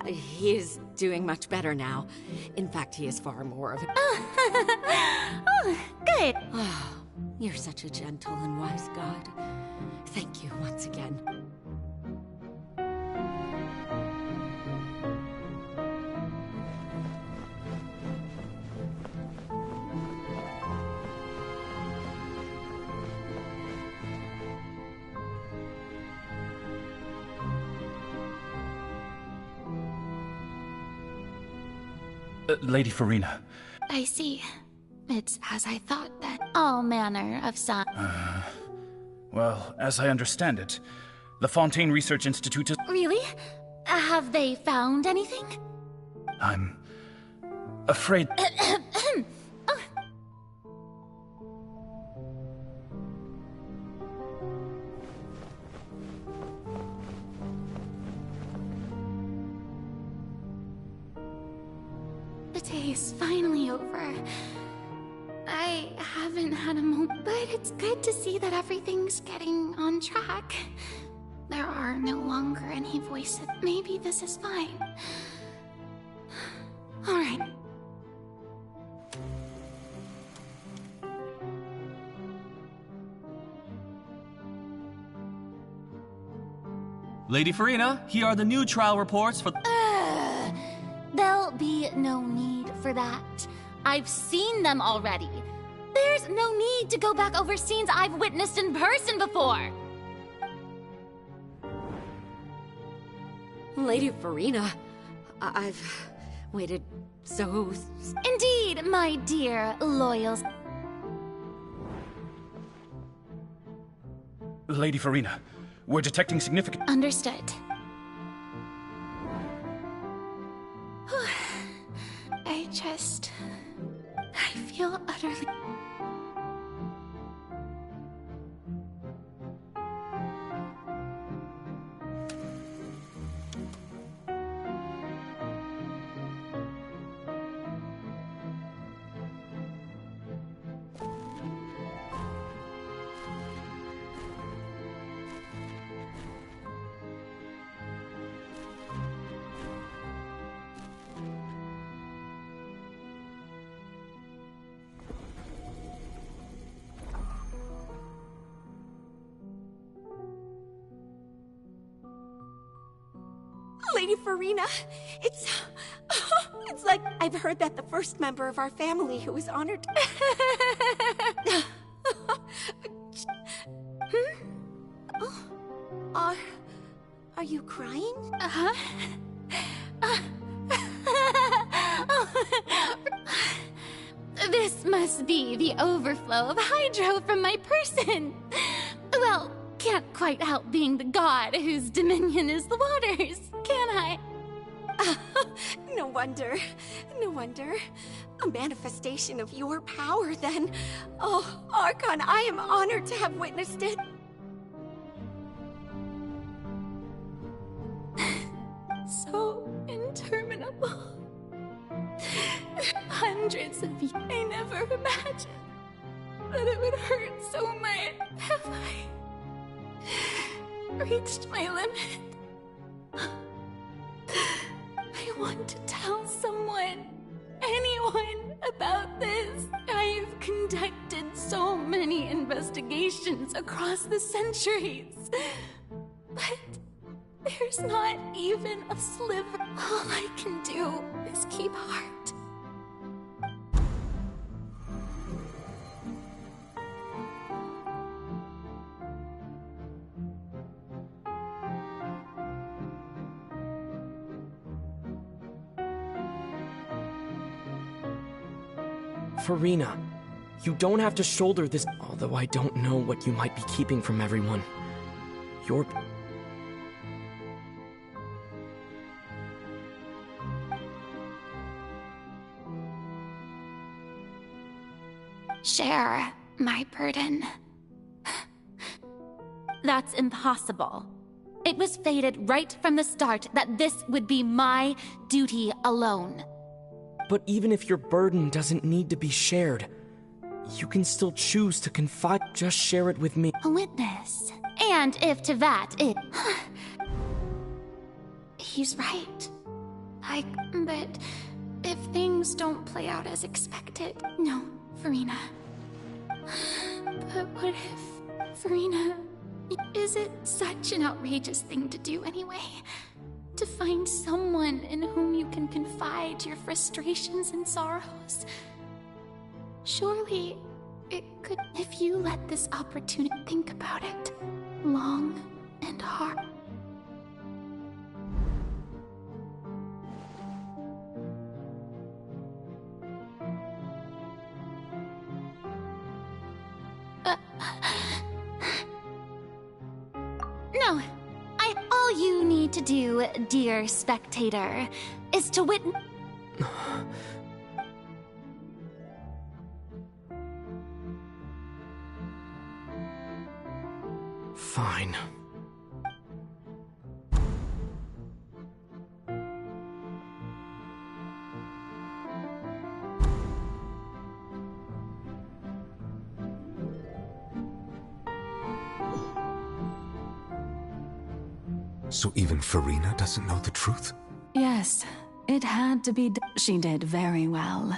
He is doing much better now. In fact, he is far more of a... Oh, good. You're such a gentle and wise god. Thank you once again. Lady Farina. I see. It's as I thought then. All manner of signs. Well, as I understand it, the Fontaine Research Institute is... Really? Have they found anything? I'm afraid... The day is finally over. I haven't had a moment, but it's good to see that everything's getting on track. There are no longer any voices. Maybe this is fine. All right. Lady Farina, here are the new trial reports for... There'll be no need for that. I've seen them already. There's no need to go back over scenes I've witnessed in person before. Lady Farina, I've waited so... Indeed, my dear loyal... Lady Farina, we're detecting significant... Understood. I feel utterly... Lady Farina, it's like I've heard that the first member of our family who was honored. Are you crying? This must be the overflow of hydro from my person. Well, can't quite help being the god whose dominion is the waters, can I? No wonder. No wonder. A manifestation of your power, then. Oh, Archon, I am honored to have witnessed it. So interminable. Hundreds of years. I never imagined that it would hurt so much. Have I reached my limit? I want to tell someone, anyone, about this. I've conducted so many investigations across the centuries, but there's not even a sliver. All I can do is keep heart. Farina, you don't have to shoulder this, although I don't know what you might be keeping from everyone. You're... Share my burden. That's impossible. It was fated right from the start that this would be my duty alone. But even if your burden doesn't need to be shared, you can still choose to confide. Just share it with me. A witness. And if to that it... He's right. But if things don't play out as expected... No, Farina. But what if... Farina... Is it such an outrageous thing to do anyway? To find someone in whom you can confide your frustrations and sorrows? Surely, it could... If you let this opportunity... Think about it. Long and hard. No. All you need to do, dear spectator, is to witness... Fine. So even Farina doesn't know the truth? Yes, it had to be She did very well.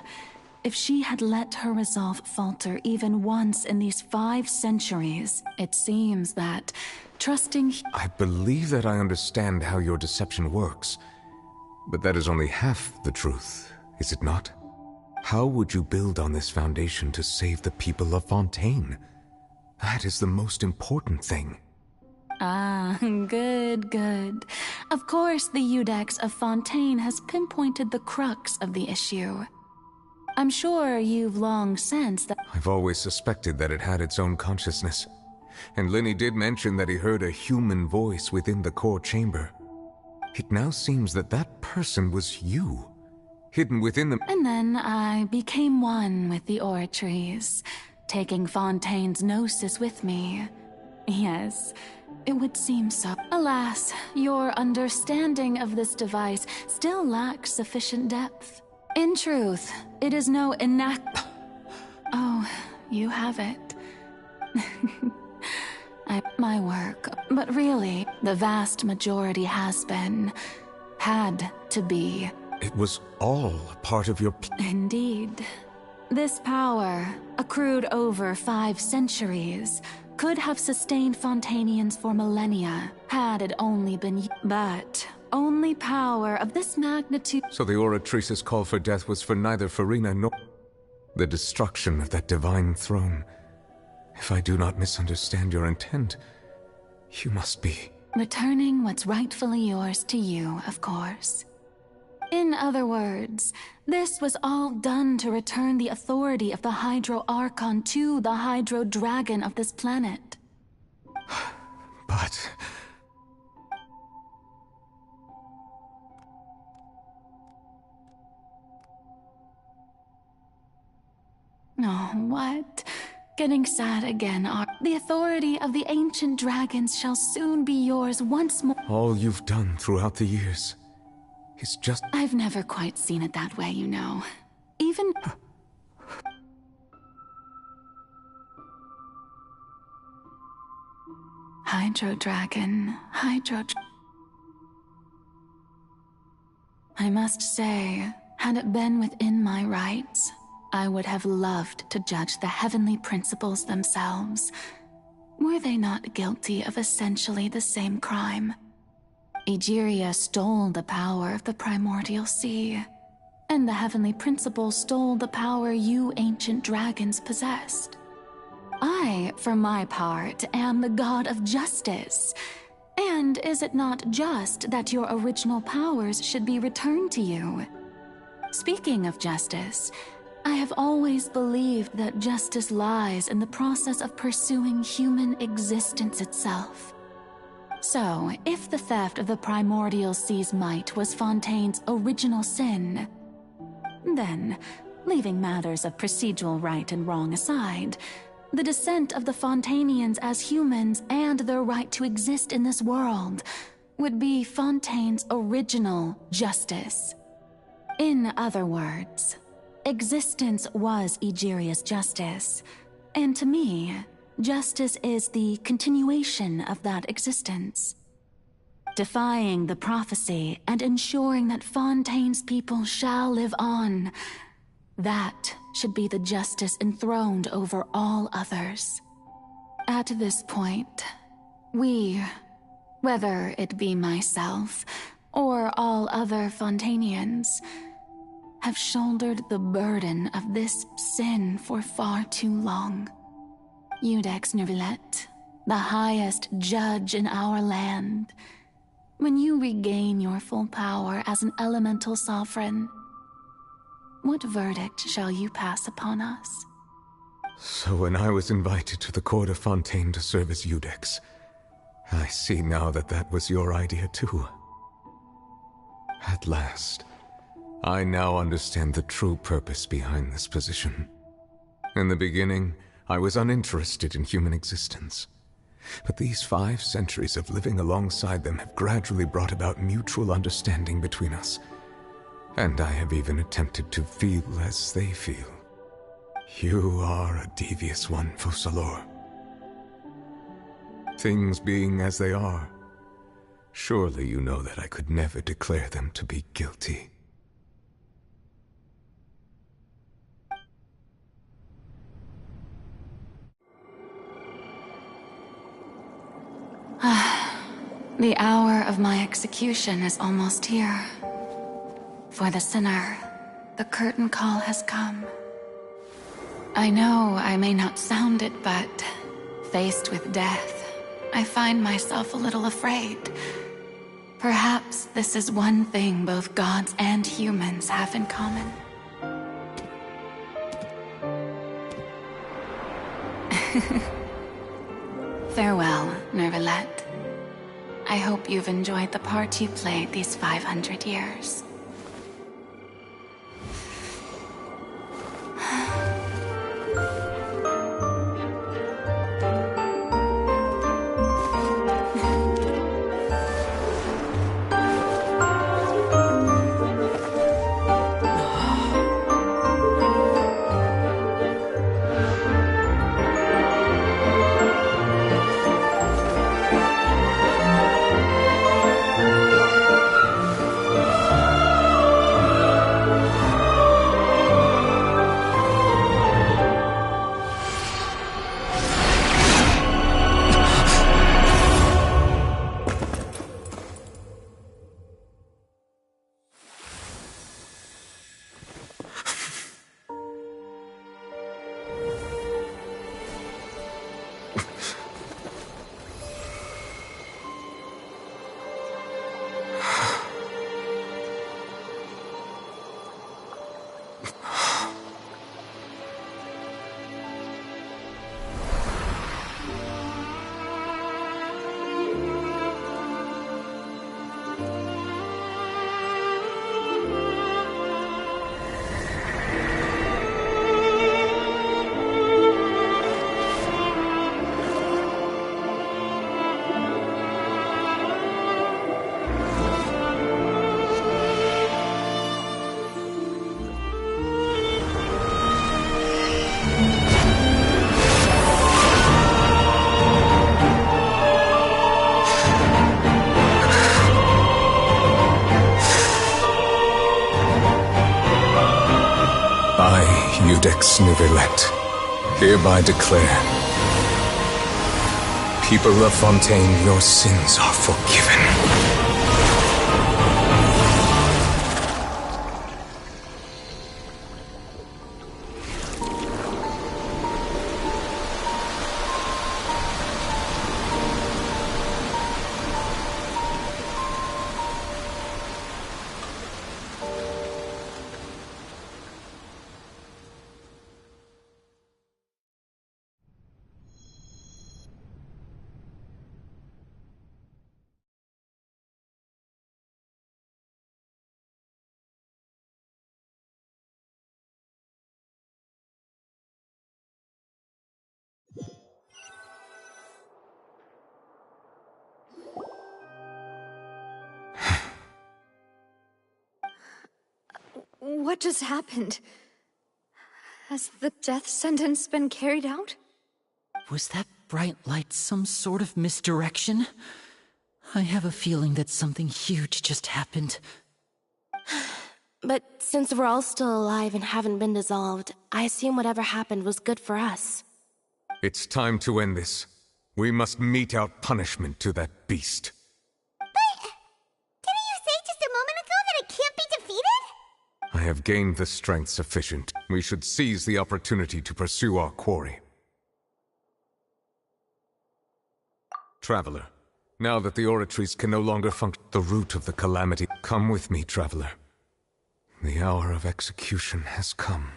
If she had let her resolve falter even once in these 5 centuries, it seems that trusting... I believe that I understand how your deception works, but that is only half the truth, is it not? How would you build on this foundation to save the people of Fontaine? That is the most important thing. Ah, good. Of course, the Iudex of Fontaine has pinpointed the crux of the issue. I'm sure you've long sensed that... I've always suspected that it had its own consciousness. And Lenny did mention that he heard a human voice within the core chamber. It now seems that that person was you, hidden within the... And then I became one with the oratories, taking Fontaine's gnosis with me. Yes, it would seem so. Alas, your understanding of this device still lacks sufficient depth. In truth, it is no Oh, you have it. My work. But really, the vast majority has been. Had to be. It was all part of your... Indeed. This power, accrued over 5 centuries, could have sustained Fontainians for millennia, had it only been... But only power of this magnitude. So the Oratrice's call for death was for neither Farina nor the destruction of that divine throne. If I do not misunderstand your intent, you must be... Returning what's rightfully yours to you, of course. In other words, this was all done to return the authority of the Hydro Archon to the Hydro Dragon of this planet. But... Oh, what? Getting sad again, The authority of the ancient dragons shall soon be yours once more. All you've done throughout the years is just... I've never quite seen it that way, you know. Even... Hydro Dragon, I must say, had it been within my rights, I would have loved to judge the heavenly principles themselves. Were they not guilty of essentially the same crime? Egeria stole the power of the primordial sea, and the heavenly principles stole the power you ancient dragons possessed. I, for my part, am the god of justice. And is it not just that your original powers should be returned to you? Speaking of justice, I have always believed that justice lies in the process of pursuing human existence itself. So, if the theft of the primordial sea's might was Fontaine's original sin, then, leaving matters of procedural right and wrong aside, the descent of the Fontanians as humans and their right to exist in this world would be Fontaine's original justice. In other words, existence was Egeria's justice, and to me, justice is the continuation of that existence. Defying the prophecy and ensuring that Fontaine's people shall live on, that should be the justice enthroned over all others. At this point, we, whether it be myself or all other Fontanians, have shouldered the burden of this sin for far too long. Iudex Nervillet, the highest judge in our land, when you regain your full power as an elemental sovereign, what verdict shall you pass upon us? So when I was invited to the court of Fontaine to serve as Iudex, I see now that that was your idea too. At last, I now understand the true purpose behind this position. In the beginning, I was uninterested in human existence. But these 5 centuries of living alongside them have gradually brought about mutual understanding between us. And I have even attempted to feel as they feel. You are a devious one, Focalors. Things being as they are, surely you know that I could never declare them to be guilty. The hour of my execution is almost here. For the sinner, the curtain call has come. I know I may not sound it, but faced with death, I find myself a little afraid. Perhaps this is one thing both gods and humans have in common. Farewell, Nervillet. I hope you've enjoyed the part you played these 500 years. Codex Nouvellette, hereby declare, people of Fontaine, your sins are forgiven. What just happened? Has the death sentence been carried out? Was that bright light some sort of misdirection? I have a feeling that something huge just happened. But since we're all still alive and haven't been dissolved, I assume whatever happened was good for us. It's time to end this. We must mete out punishment to that beast. Didn't you say just a moment ago that it can't be defeated? I have gained the strength sufficient. We should seize the opportunity to pursue our quarry. Traveler, now that the oratories can no longer function, the root of the calamity, come with me, Traveler. The hour of execution has come.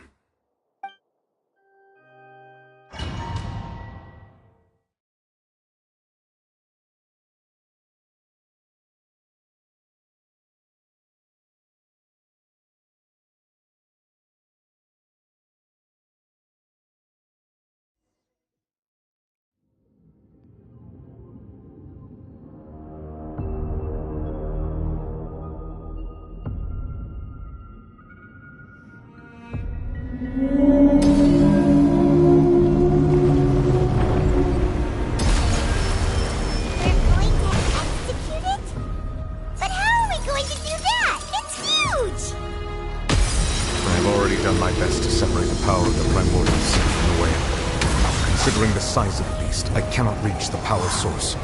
Considering the size of the beast, I cannot reach the power source.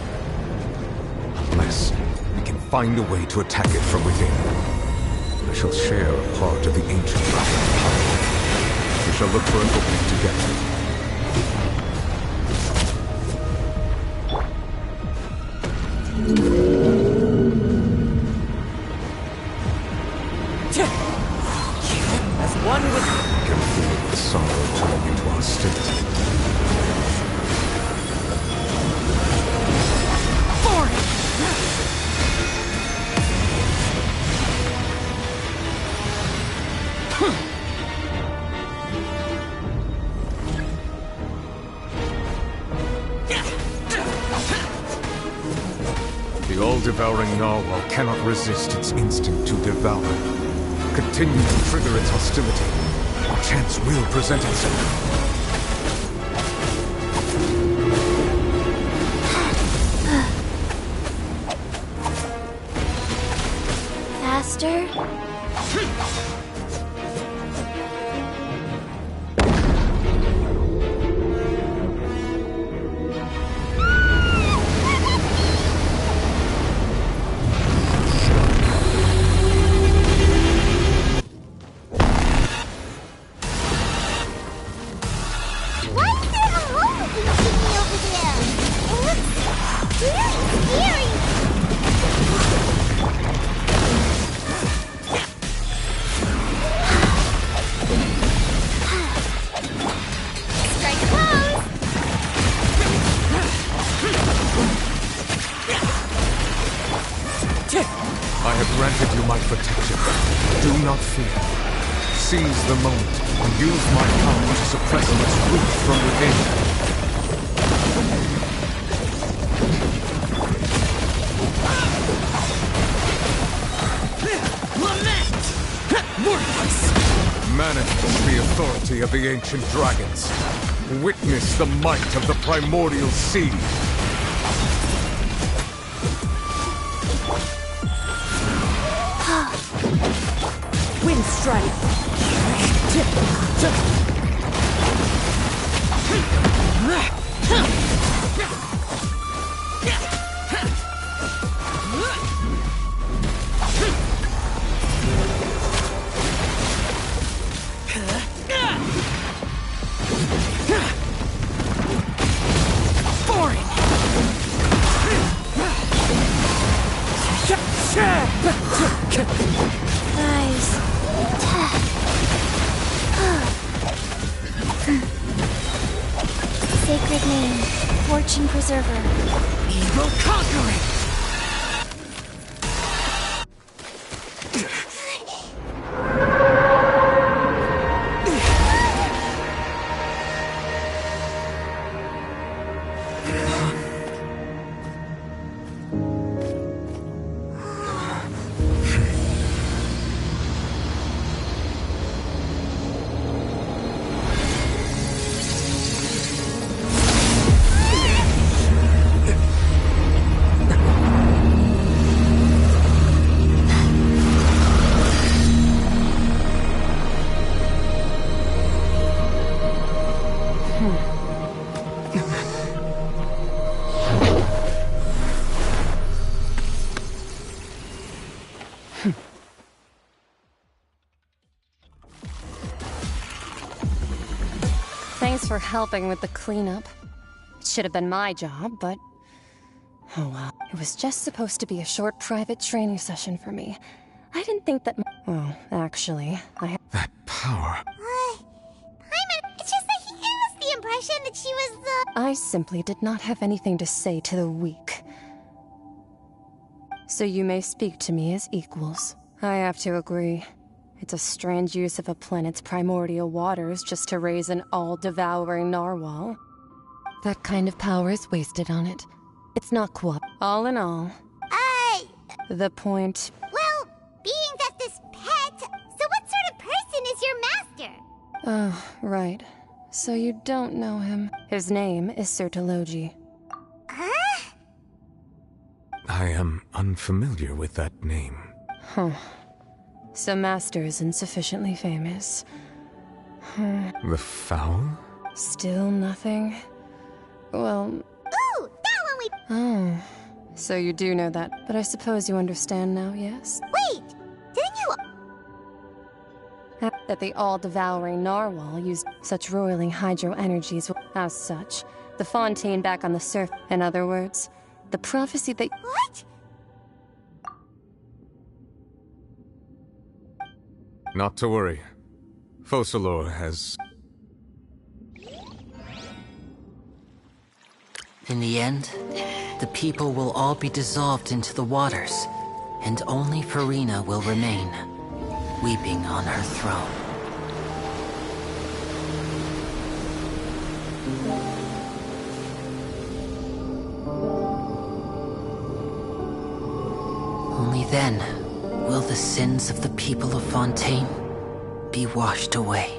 Unless we can find a way to attack it from within. I shall share a part of the ancient dragon's power. We shall look for an opening together. As one with... I can feel the sorrow turning into hostility. The all-devouring narwhal cannot resist its instinct to devour. Continue to trigger its hostility. A chance will present itself. Faster? I have granted you my protection. Do not fear. Seize the moment and use my power to suppress its roots from within. Lament! Worthless! Manifest the authority of the ancient dragons. Witness the might of the primordial sea. Wind strike! Nice. Sacred name, Fortune Preserver. We will conquer it! Thanks for helping with the cleanup. It should have been my job, but... oh well. It was just supposed to be a short private training session for me. I didn't think that... well, actually, That power... It's just that he gave us the impression that she was the... I simply did not have anything to say to the weak. So you may speak to me as equals. I have to agree. It's a strange use of a planet's primordial waters just to raise an all-devouring narwhal. That kind of power is wasted on it. It's not all in all. The point... well, being that this pet... so what sort of person is your master? Oh, right. So you don't know him. His name is Sir Telogi. Huh? I am unfamiliar with that name. Huh. So Master isn't sufficiently famous. The Foul? Still nothing? Well... ooh, that one we... oh. So you do know that, but I suppose you understand now, yes? Wait! Didn't you... that the all-devouring narwhal used such roiling hydro energies as such. The fontaine back on the surf. In other words, the prophecy that... what? Not to worry. Focalor has... In the end, the people will all be dissolved into the waters, and only Furina will remain, weeping on her throne. Only then will the sins of the people of Fontaine be washed away.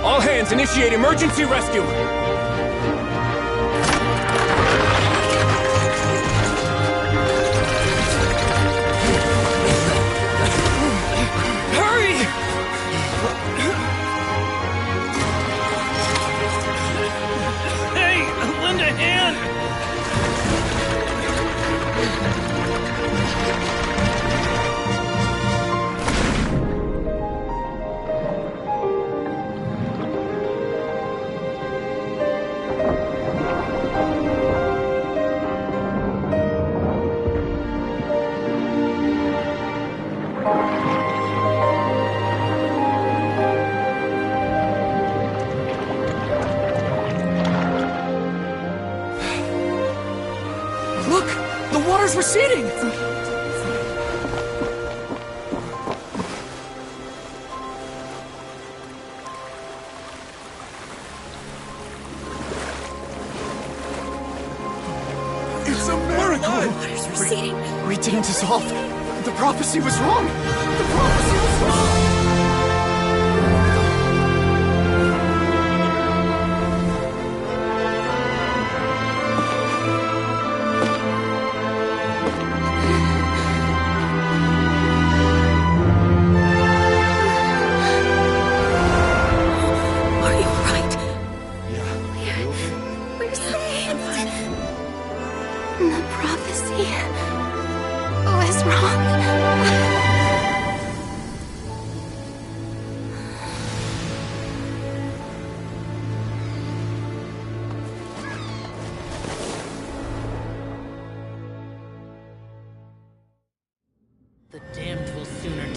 All hands, initiate emergency rescue! Hurry! Hey, lend a hand! water's receding! It's a miracle! Water's receding. We didn't dissolve. The prophecy was wrong. The prophecy was wrong! We're saved. The prophecy was wrong. The damned will sooner.